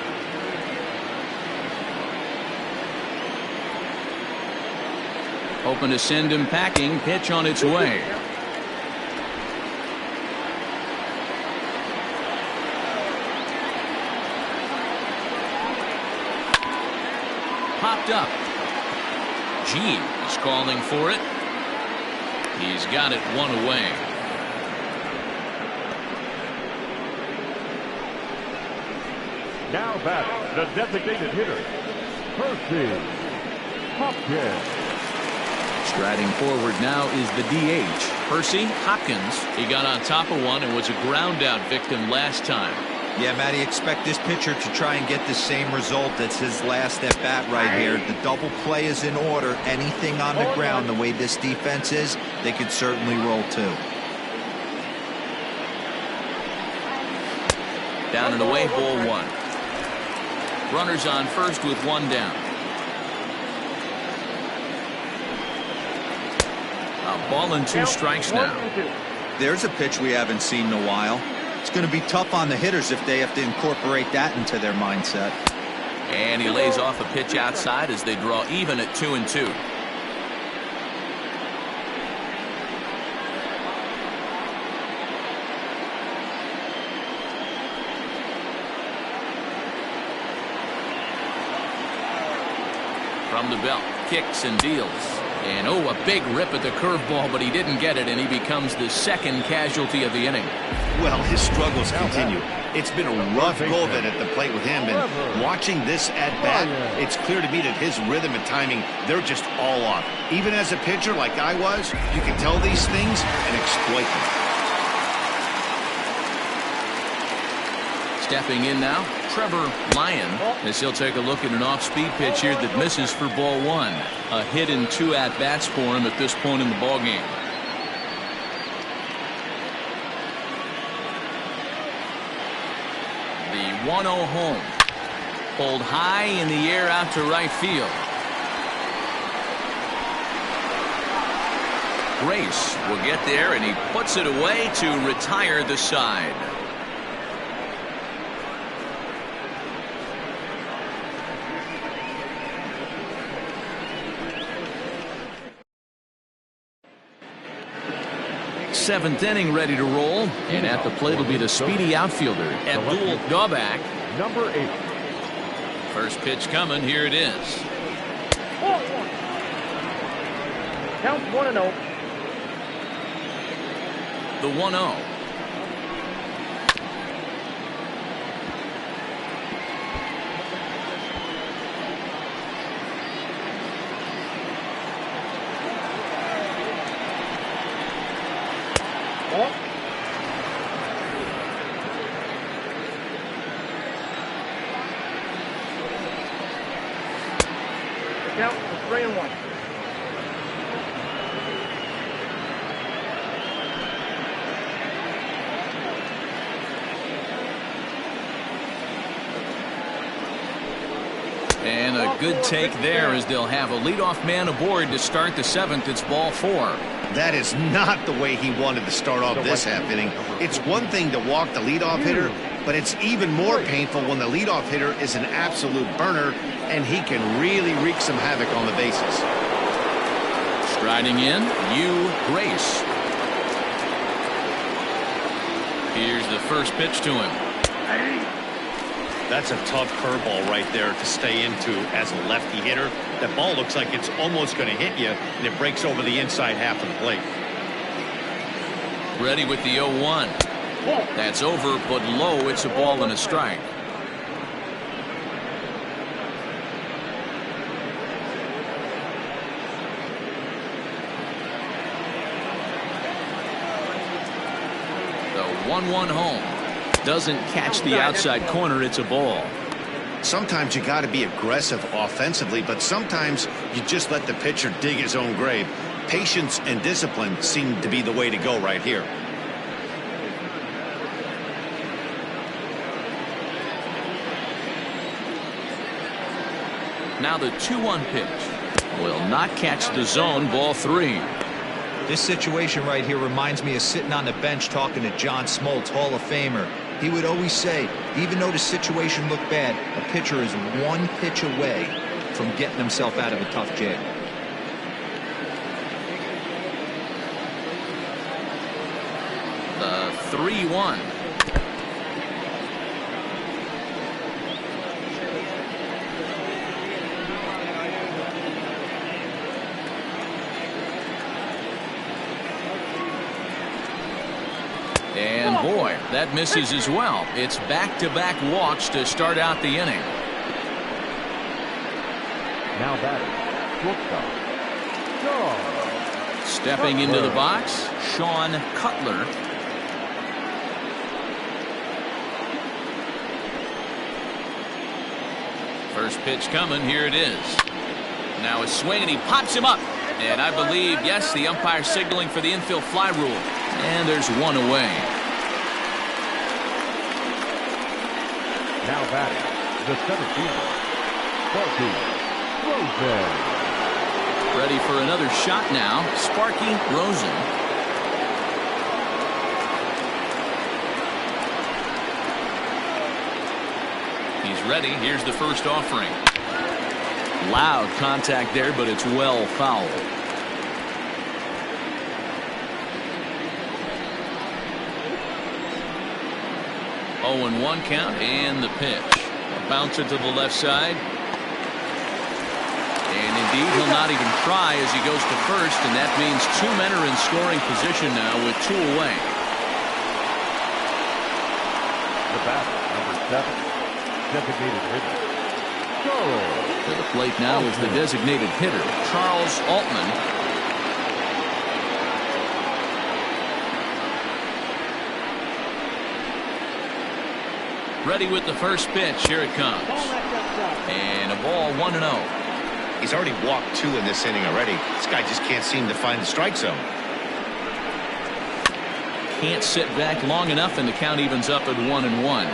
Hoping to send him packing. Pitch on its way. Popped up. Gene is calling for it. He's got it 1 away. Now batting, the designated hitter, Percy Hopkins. Striding forward now is the DH, Percy Hopkins. He got on top of one and was a ground out victim last time. Yeah, Matty, expect this pitcher to try and get the same result. That's his last at bat right here. The double play is in order. Anything on the ground, the way this defense is, they could certainly roll too. Down and away, ball 1. Runners on first with 1 down. A ball and 2 strikes now. There's a pitch we haven't seen in a while. It's going to be tough on the hitters if they have to incorporate that into their mindset. And he lays off a pitch outside as they draw even at 2-2. From the belt, kicks and deals. And oh, a big rip at the curveball, but he didn't get it, and he becomes the second casualty of the inning. Well, his struggles continue. It's been a rough go of it at the plate with him, and watching this at-bat, it's clear to me that his rhythm and timing, they're just all off. Even as a pitcher like I was, you can tell these things and exploit them. Stepping in now, Trevor Lyon, as he'll take a look at an off-speed pitch here that misses for ball one. A hit and 2 at-bats for him at this point in the ballgame. The 1-0 home. Pulled high in the air out to right field. Grace will get there, and he puts it away to retire the side. Seventh inning ready to roll, and at the plate will be the speedy outfielder Abdul Gobak. Number 8. First pitch coming. Here it is. Count 1-0. The 1-0. Count is 3-1. And a good take there, as they'll have a leadoff man aboard to start the 7th. It's ball 4. That is not the way he wanted to start off this half inning. It's one thing to walk the leadoff hitter, but it's even more painful when the leadoff hitter is an absolute burner, and he can really wreak some havoc on the bases. Striding in, Grace. Here's the first pitch to him. That's a tough curveball right there to stay into as a lefty hitter. That ball looks like it's almost going to hit you, and it breaks over the inside half of the plate. Ready with the 0-1. That's over, but low. It's a ball and a strike. The 1-1 home. Doesn't catch the outside corner. It's a ball. Sometimes you got to be aggressive offensively, but sometimes you just let the pitcher dig his own grave. Patience and discipline seem to be the way to go right here. Now the 2-1 pitch will not catch the zone. Ball 3. This situation right here reminds me of sitting on the bench talking to John Smoltz, Hall of Famer. He would always say, even though the situation looked bad, a pitcher is one pitch away from getting himself out of a tough jam. The 3-1. And boy, that misses as well. It's back-to-back walks to start out the inning. Now batting, shortstop, Sean Stepping into the box, Sean Cutler. First pitch coming. Here it is. Now a swing, and he pops him up. And I believe, yes, the umpire signaling for the infield fly rule. And there's one away. Now batting, the center fielder, Sparky Rosen. Ready for another shot now, Sparky Rosen. He's ready. Here's the first offering. Loud contact there, but it's well fouled. 0-1 count, and the pitch. A bouncer to the left side. And indeed, he'll not even try as he goes to first, and that means 2 men are in scoring position now with 2 away. The batter, number 7, designated hitter, Charles. To the plate now is the designated hitter, Charles Altman. Ready with the first pitch. Here it comes. And a ball 1-0. He's already walked 2 in this inning already. This guy just can't seem to find the strike zone. Can't sit back long enough, and the count evens up at 1-1.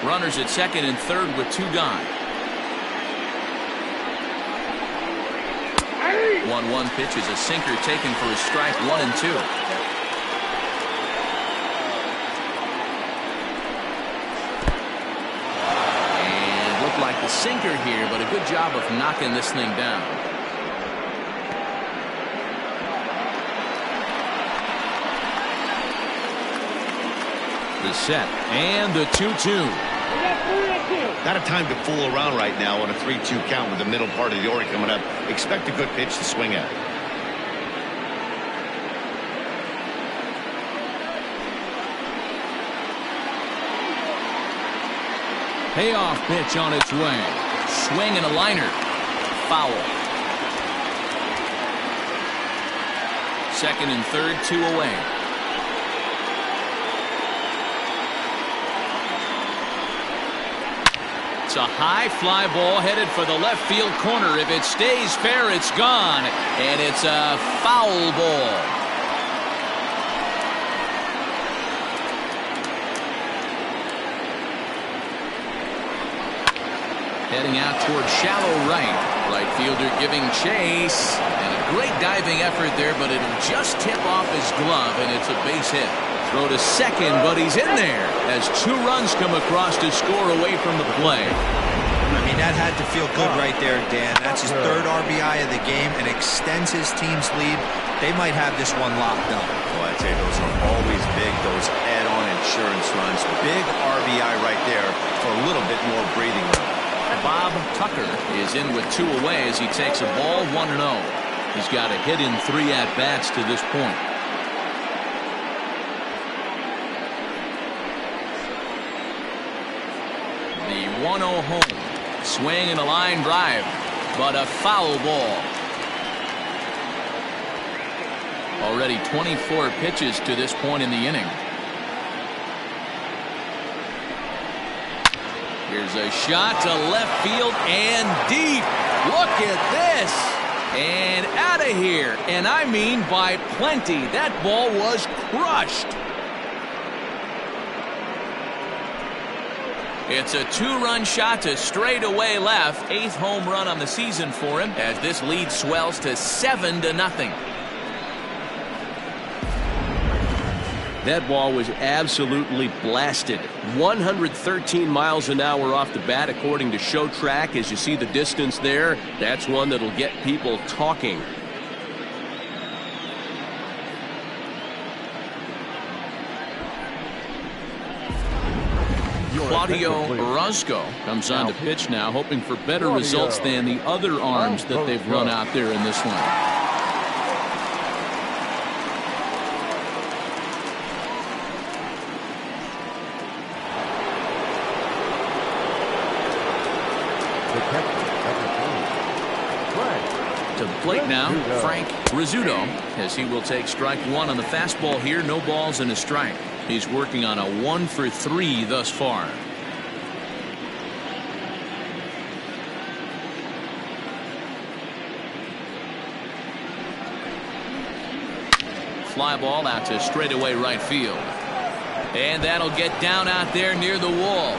Runners at second and third with 2 gone. 1-1 pitch is a sinker taken for a strike. 1-2. Like the sinker here, but a good job of knocking this thing down. The set and the 2-2. Not a time to fool around right now on a 3-2 count with the middle part of the order coming up. Expect a good pitch to swing at. Payoff pitch on its way. Swing and a liner. Foul. Second and third, 2 away. It's a high fly ball headed for the left field corner. If it stays fair, it's gone. And it's a foul ball. Heading out toward shallow right. Right fielder giving chase. And a great diving effort there, but it'll just tip off his glove, and it's a base hit. Throw to second, but he's in there as 2 runs come across to score away from the play. I mean, that had to feel good right there, Dan. That's his 3rd RBI of the game and extends his team's lead. They might have this one locked up. Well, I'd say those are always big, those add-on insurance runs. Big RBI right there for a little bit more breathing room. Bob Tucker is in with 2 away as he takes a ball 1-0. He's got a hit in 3 at-bats to this point. The 1-0 home. Swing and a line drive, but a foul ball. Already 24 pitches to this point in the inning. Here's a shot to left field and deep. Look at this. And out of here. And I mean by plenty. That ball was crushed. It's a 2-run shot to straightaway left. 8th home run on the season for him as this lead swells to 7-0. That ball was absolutely blasted. 113 miles an hour off the bat, according to Show Track. As you see the distance there, that's one that'll get people talking. Claudio Orozco comes on to pitch now, hoping for better results than the other arms that they've run out there in this one. To the plate now, Frank Rizzuto, as he will take strike 1 on the fastball here. No balls and a strike. He's working on a 1-for-3 thus far. Fly ball out to straightaway right field. And that'll get down out there near the wall.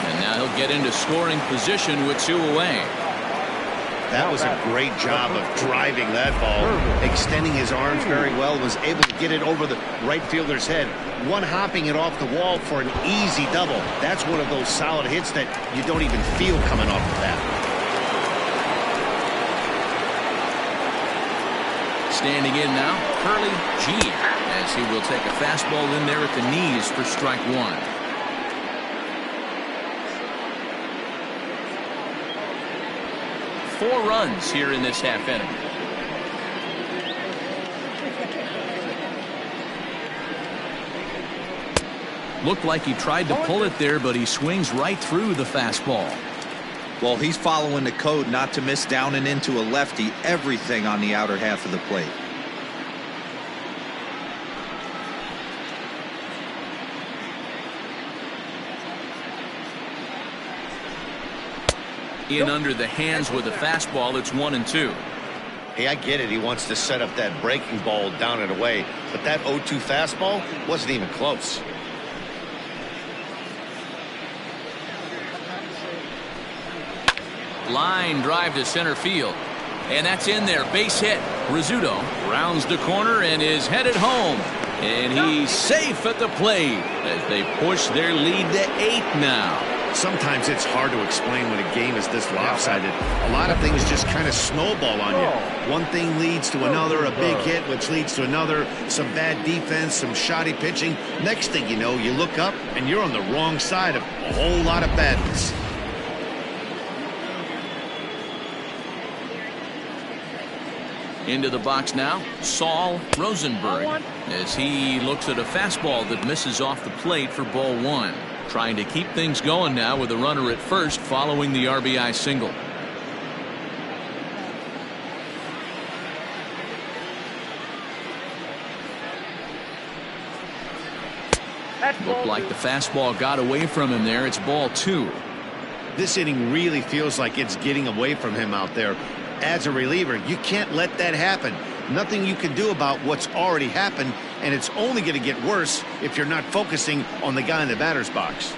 And now he'll get into scoring position with 2 away. That was a great job of driving that ball, extending his arms very well, was able to get it over the right fielder's head, one-hopping it off the wall for an easy double. That's one of those solid hits that you don't even feel coming off the bat. Standing in now, Curly G, as he will take a fastball in there at the knees for strike 1. Four runs here in this half inning. Looked like he tried to pull it there, but he swings right through the fastball. Well, he's following the code not to miss down and into a lefty. Everything on the outer half of the plate. in under the hands with a fastball. It's 1-2. Hey, I get it. He wants to set up that breaking ball down and away, but that 0-2 fastball wasn't even close. Line drive to center field. And that's in there. Base hit. Rizzuto rounds the corner and is headed home. And he's safe at the plate as they push their lead to 8 now. Sometimes it's hard to explain when a game is this lopsided. A lot of things just kind of snowball on you. One thing leads to another, a big hit, which leads to another, some bad defense, some shoddy pitching. Next thing you know, you look up and you're on the wrong side of a whole lot of badness. Into the box now, Saul Rosenberg, as he looks at a fastball that misses off the plate for ball 1. Trying to keep things going now with a runner at first following the RBI single. Looked like the fastball got away from him there. It's ball 2. This inning really feels like it's getting away from him out there. As a reliever, you can't let that happen. Nothing you can do about what's already happened, and it's only going to get worse if you're not focusing on the guy in the batter's box.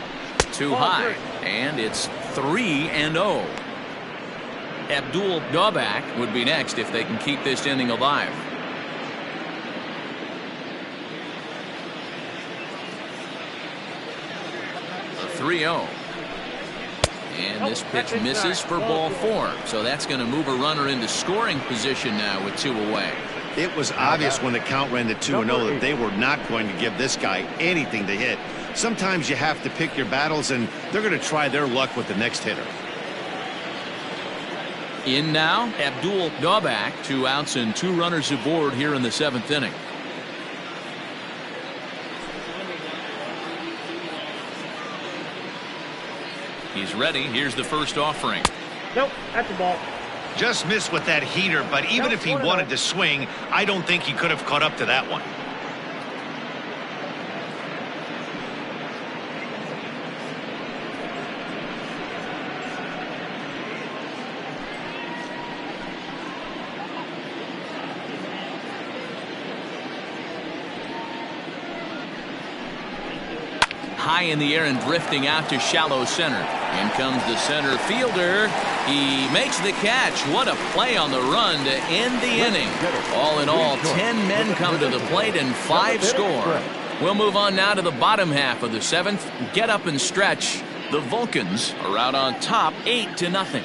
Too high, and it's 3-0. Abdul Dobak would be next if they can keep this inning alive. A 3-0. And this pitch misses for ball 4. So that's going to move a runner into scoring position now with 2 away. It was obvious when the count ran to 2-0 that they were not going to give this guy anything to hit. Sometimes you have to pick your battles, and they're going to try their luck with the next hitter. In now, Abdul Dobak. 2 outs and 2 runners aboard here in the 7th inning. He's ready. Here's the first offering. Nope, that's a ball. Just missed with that heater, but even if he wanted to swing, I don't think he could have caught up to that one. High in the air and drifting out to shallow center. In comes the center fielder. He makes the catch. What a play on the run to end the inning. All in all, 10 men come to the plate and 5 score. We'll move on now to the bottom half of the 7th. Get up and stretch. The Vulcans are out on top 8-0.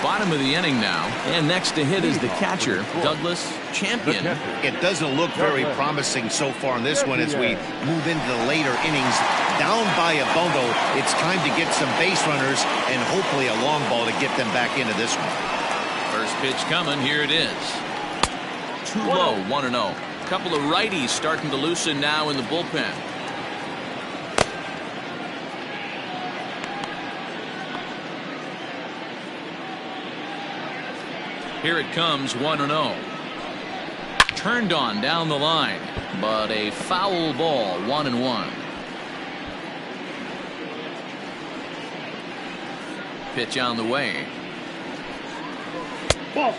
Bottom of the inning now, and next to hit is the catcher, Douglas Champion. It doesn't look very promising so far in this one as we move into the later innings. Down by a bundle, it's time to get some base runners and hopefully a long ball to get them back into this one. First pitch coming, here it is. Too low, 1-0. Couple of righties starting to loosen now in the bullpen. Here it comes, 1-0. Turned on down the line, but a foul ball, 1-1. Pitch on the way. Ball.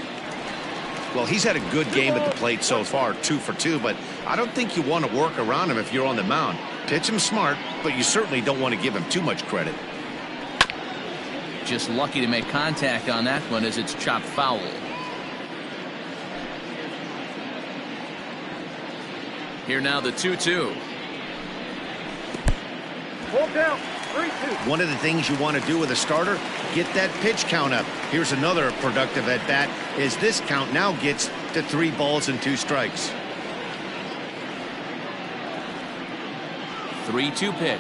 Well, he's had a good game at the plate so far, 2 for 2, but I don't think you want to work around him if you're on the mound. Pitch him smart, but you certainly don't want to give him too much credit. Just lucky to make contact on that one as it's chopped foul. Here now the 2-2. Full count, 3-2. One of the things you want to do with a starter, get that pitch count up. Here's another productive at bat as this count now gets to 3 balls and 2 strikes. 3-2 pitch.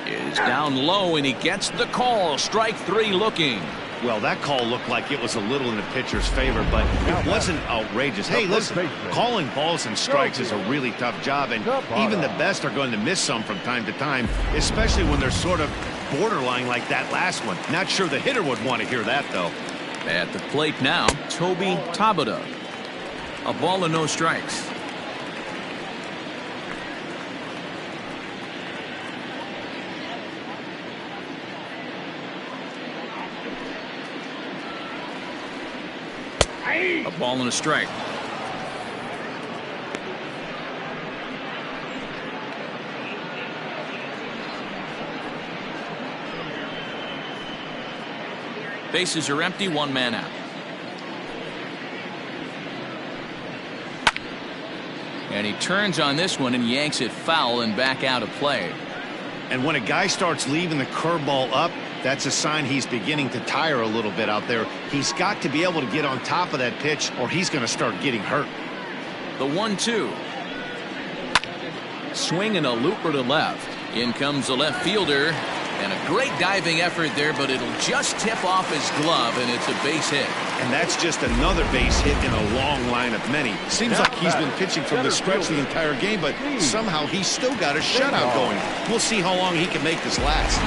Is down low and he gets the call. Strike 3 looking. Well, that call looked like it was a little in the pitcher's favor, but it wasn't outrageous. Hey, listen, calling balls and strikes is a really tough job, and even the best are going to miss some from time to time, especially when they're sort of borderline like that last one. Not sure the hitter would want to hear that, though. At the plate now, Toby Tabata. A ball and no strikes. A ball and a strike. Bases are empty, one man out. And he turns on this one and yanks it foul and back out of play. And when a guy starts leaving the curveball up, that's a sign he's beginning to tire a little bit out there. He's got to be able to get on top of that pitch or he's going to start getting hurt. The 1-2. Swing and a looper to left. In comes the left fielder. And a great diving effort there, but it'll just tip off his glove, and it's a base hit. And that's just another base hit in a long line of many. Seems like he's been pitching from the stretch the entire game, but somehow he's still got a shutout going. We'll see how long he can make this last.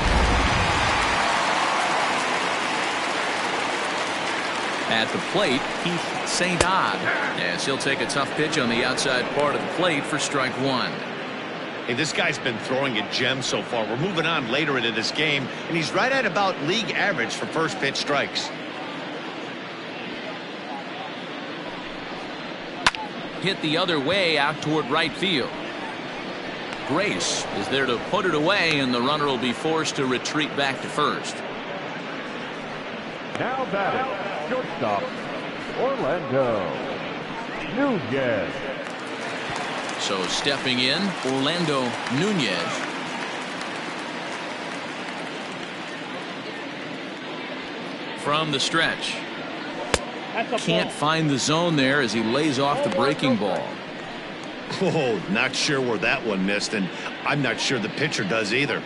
At the plate, Keith St. Odd, as he'll take a tough pitch on the outside part of the plate for strike one. Hey, this guy's been throwing a gem so far. We're moving on later into this game, and he's right at about league average for first pitch strikes. Hit the other way out toward right field. Grace is there to put it away, and the runner will be forced to retreat back to first. Now batting, shortstop, Orlando Nunez. So stepping in, Orlando Nunez. From the stretch. Can't find the zone there as he lays off the breaking ball. Oh, not sure where that one missed, and I'm not sure the pitcher does either.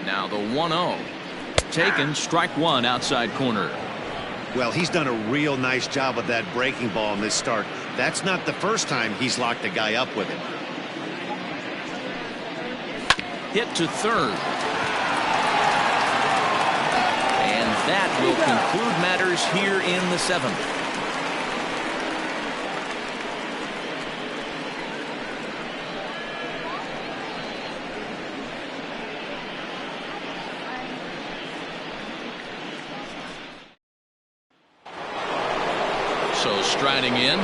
Now the 1-0. Taken, strike one, outside corner. Well, he's done a real nice job of that breaking ball in this start. That's not the first time he's locked a guy up with it. Hit to third. And that will conclude matters here in the seventh. So striding in,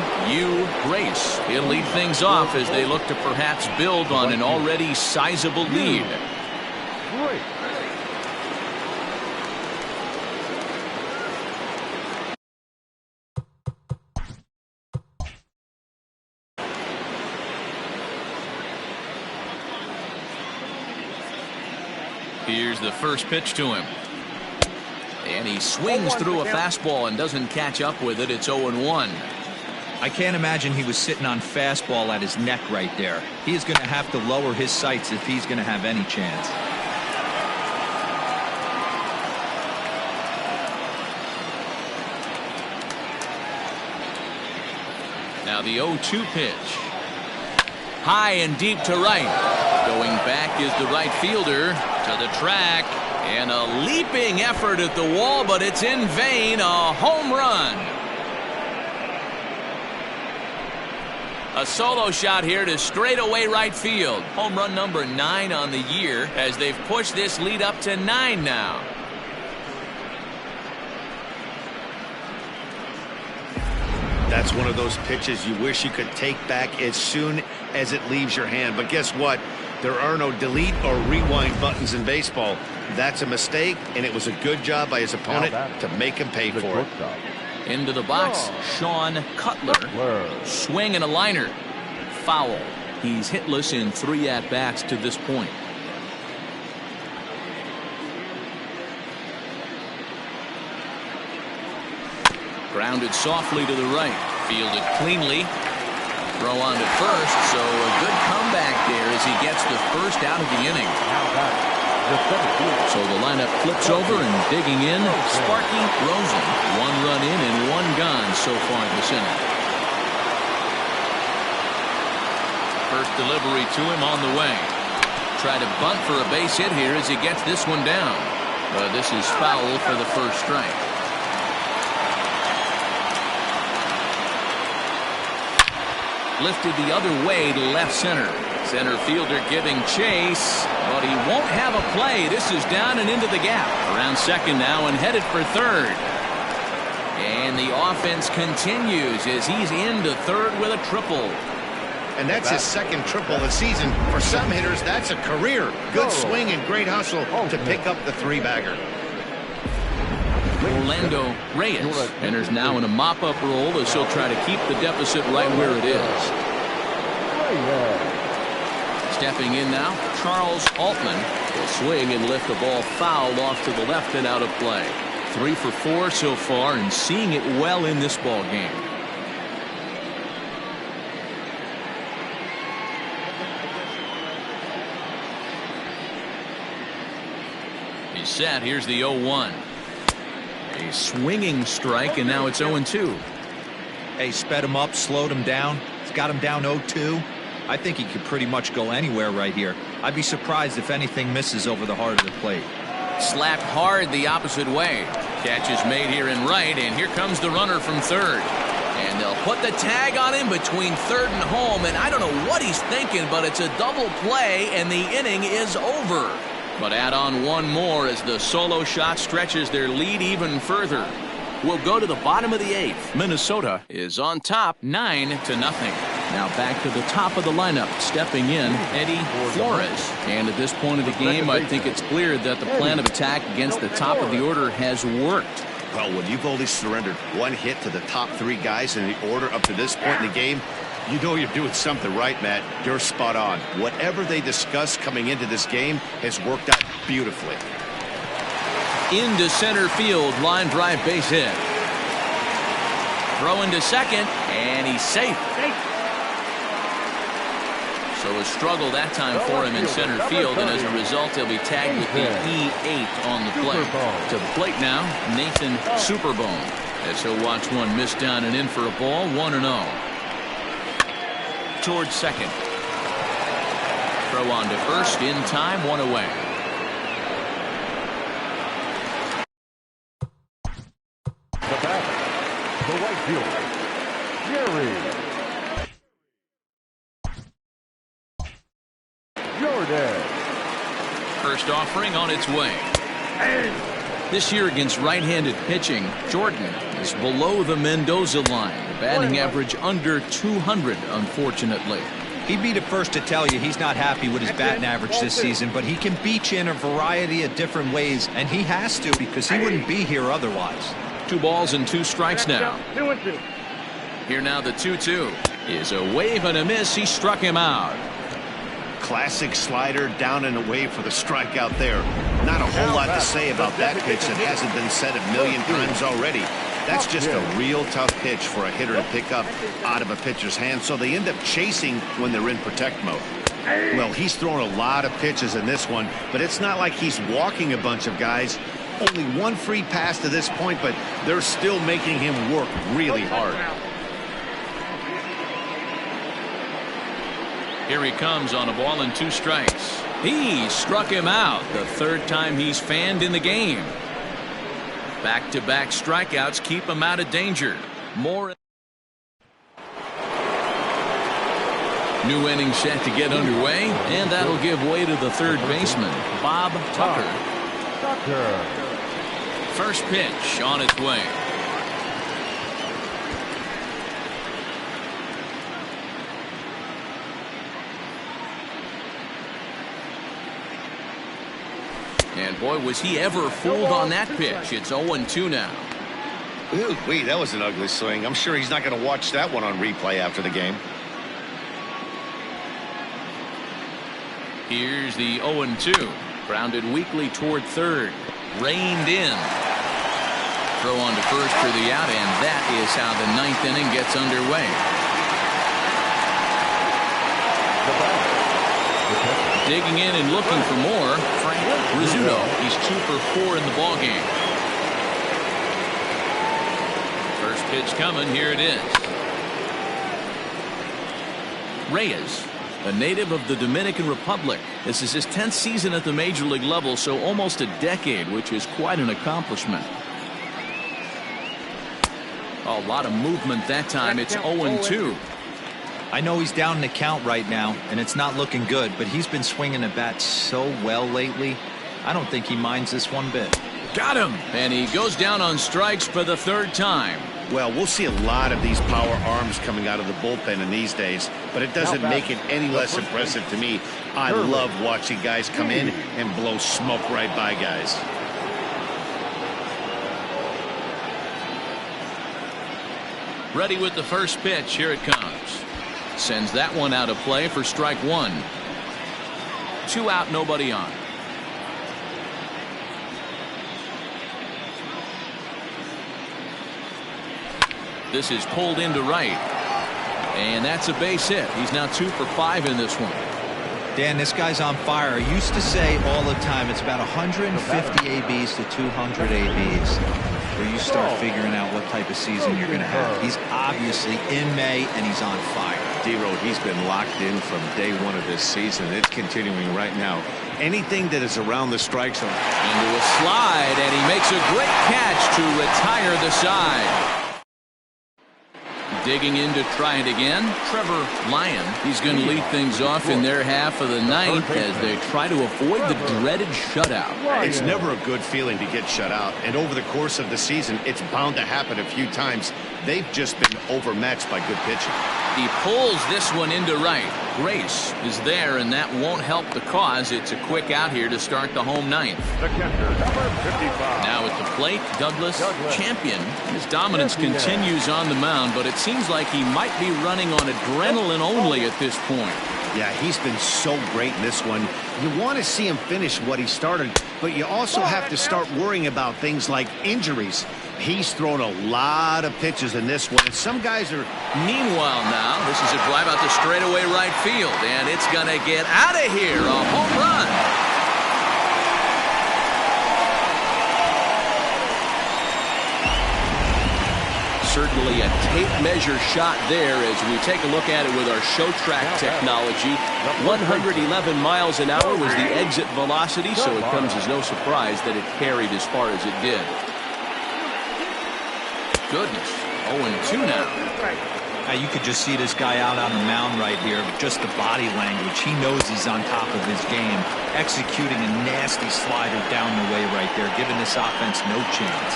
Grace. He'll lead things off as they look to perhaps build on an already sizable lead. Here's the first pitch to him. And he swings through a fastball and doesn't catch up with it. It's 0-1. I can't imagine he was sitting on fastball at his neck right there. He is going to have to lower his sights if he's going to have any chance. Now the 0-2 pitch. High and deep to right. Going back is the right fielder to the track. And a leaping effort at the wall, but it's in vain. A home run. A solo shot here to straightaway right field. Home run number 9 on the year as they've pushed this lead up to 9 now. That's one of those pitches you wish you could take back as soon as it leaves your hand. But guess what? There are no delete or rewind buttons in baseball. That's a mistake, and it was a good job by his opponent to make him pay for it. Into the box, Sean Cutler. Swing and a liner. Foul. He's hitless in 3 at-bats to this point. Grounded softly to the right. Fielded cleanly. Throw on to first, so a good comeback there as he gets the first out of the inning. So the lineup flips over and digging in, Sparky Rosen. 1 run in and 1 gone so far this inning. First delivery to him on the way. Try to bunt for a base hit here as he gets this one down. But this is foul for the first strike. lifted the other way to left center. Center fielder giving chase, but he won't have a play. This is down and into the gap. Around second now and headed for third. And the offense continues as he's into third with a triple. And that's his second triple of the season. For some hitters, that's a career. Good swing and great hustle to pick up the three-bagger. Orlando Reyes enters now in a mop-up role as he'll try to keep the deficit right where it is. Stepping in now, Charles Altman will swing and lift the ball foul off to the left and out of play. 3 for 4 so far and seeing it well in this ball game. He's set. Here's the 0-1. A swinging strike, and now it's 0-2. Hey, sped him up, slowed him down. It's got him down 0-2. I think he could pretty much go anywhere right here. I'd be surprised if anything misses over the heart of the plate. Slapped hard the opposite way. Catch is made here in right, and here comes the runner from third. And they'll put the tag on him between third and home, and I don't know what he's thinking, but it's a double play, and the inning is over. But add on one more as the solo shot stretches their lead even further. We'll go to the bottom of the 8th. Minnesota is on top 9-0. Now back to the top of the lineup. Stepping in, Eddie Flores. And at this point of the game, I think it's clear that the plan of attack against the top of the order has worked. Well, when you've only surrendered one hit to the top 3 guys in the order up to this point in the game, you know you're doing something right, Matt. You're spot on. Whatever they discussed coming into this game has worked out beautifully. Into center field, line drive base hit. Throw into second, and he's safe. So a struggle that time for him in center field, and as a result, he'll be tagged with the E8 on the plate. To the plate now, Nathan Superbone, as he'll watch one miss down and in for a ball, 1-0. Towards second. Throw on to first, in time, 1 away. The batter, the right fielder, Jerry Jordan. First offering on its way. This year against right-handed pitching, Jordan is below the Mendoza line. The batting average under 200, unfortunately. He'd be the first to tell you he's not happy with his batting average this season, but he can beat you in a variety of different ways, and he has to because he wouldn't be here otherwise. 2 balls and 2 strikes now. 2-2. Here now the 2-2 is a wave and a miss. He struck him out. Classic slider down and away for the strikeout there. Not a whole lot to say about that pitch that hasn't been said a million times already. That's just a real tough pitch for a hitter to pick up out of a pitcher's hand, so they end up chasing when they're in protect mode. Well, he's thrown a lot of pitches in this one, but it's not like he's walking a bunch of guys. Only 1 free pass to this point, but they're still making him work really hard. Here he comes on a ball and 2 strikes. He struck him out, the 3rd time he's fanned in the game. Back-to-back strikeouts keep him out of danger. More. New inning set to get underway, and that'll give way to the 3rd baseman, Bob Tucker. First pitch on its way. And boy, was he ever fooled on that pitch. It's 0-2 now. Ooh, wait, that was an ugly swing. I'm sure he's not going to watch that one on replay after the game. Here's the 0-2. Grounded weakly toward third. Reined in. Throw on to first for the out, and that is how the 9th inning gets underway. Digging in and looking for more, Frank Rizzuto. He's 2 for 4 in the ballgame. First pitch coming. Here it is. Reyes, a native of the Dominican Republic. This is his 10th season at the major league level, so almost a decade, which is quite an accomplishment. A lot of movement that time. It's 0-2. I know he's down in the count right now, and it's not looking good, but he's been swinging the bat so well lately. I don't think he minds this one bit. Got him. And he goes down on strikes for the third time. Well, we'll see a lot of these power arms coming out of the bullpen in these days, but it doesn't make it any less impressive to me. I love watching guys come in and blow smoke right by guys. Ready with the first pitch. Here it comes. Sends that one out of play for strike one. 2 out, nobody on. This is pulled into right. And that's a base hit. He's now 2 for 5 in this one. Dan, this guy's on fire. I used to say all the time it's about 150 ABs to 200 ABs where you start figuring out what type of season you're going to have. He's obviously in May, and he's on fire. D-Road, he's been locked in from day one of this season. It's continuing right now. Anything that is around the strike zone. Into a slide, and he makes a great catch to retire the side. Digging in to try it again, Trevor Lyon. He's going to lead things off in their half of the ninth as they try to avoid the dreaded shutout. It's never a good feeling to get shut out, and over the course of the season, it's bound to happen a few times. They've just been overmatched by good pitching. He pulls this one into right. Grace is there, and that won't help the cause. It's a quick out here to start the home ninth. The catcher, number 55. Now at the plate, Douglas Champion. His dominance continues on the mound, but it seems like he might be running on adrenaline only at this point. Yeah, he's been so great in this one. You want to see him finish what he started, but you also have to start worrying about things like injuries. He's thrown a lot of pitches in this one, and some guys are... Meanwhile now, this is a drive out to straightaway right field, and it's going to get out of here. A home run. Certainly a tape measure shot there as we take a look at it with our show track technology. 111 miles an hour was the exit velocity, so it comes as no surprise that it carried as far as it did. Goodness, 0-2 now. You could just see this guy out on the mound right here. Just the body language. He knows he's on top of his game. Executing a nasty slider down the way right there, giving this offense no chance.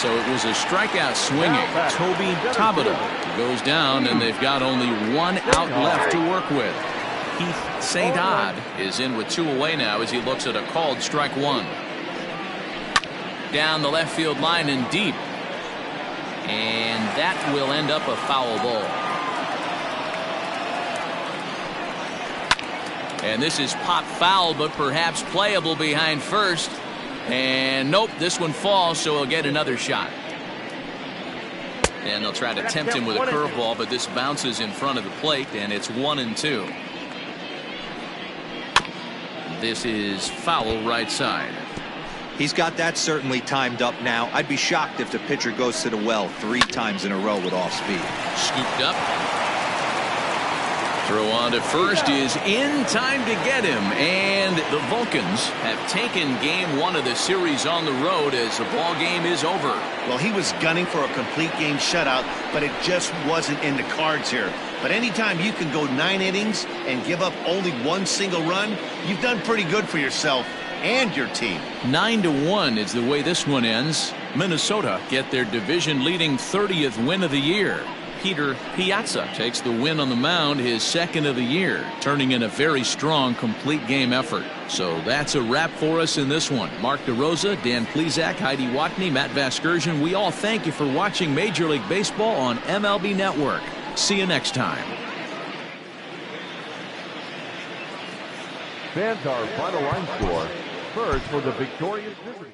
So it was a strikeout swinging. Toby Tabata goes down, and they've got only 1 out left to work with. Keith St. Odd is in with 2 away now as he looks at a called strike one. Down the left field line and deep. And that will end up a foul ball. And this is pop foul, but perhaps playable behind first. And nope, this one falls, so he'll get another shot. And they'll try to tempt him with a curveball, but this bounces in front of the plate, and it's 1-2. This is foul right side. He's got that certainly timed up now. I'd be shocked if the pitcher goes to the well 3 times in a row with off speed. Scooped up. Throw on to first is in time to get him, and the Vulcans have taken game 1 of the series on the road as the ball game is over. Well, he was gunning for a complete game shutout, but it just wasn't in the cards here. But anytime you can go 9 innings and give up only 1 single run, you've done pretty good for yourself and your team. 9-1 is the way this one ends. Minnesota get their division leading 30th win of the year. Peter Piazza takes the win on the mound, his 2nd of the year, turning in a very strong complete game effort. So that's a wrap for us in this one. Mark DeRosa, Dan Plesac, Heidi Watney, Matt Vasgersian, we all thank you for watching Major League Baseball on MLB Network. See you next time. Fans, our final line score. First for the victorious visitors.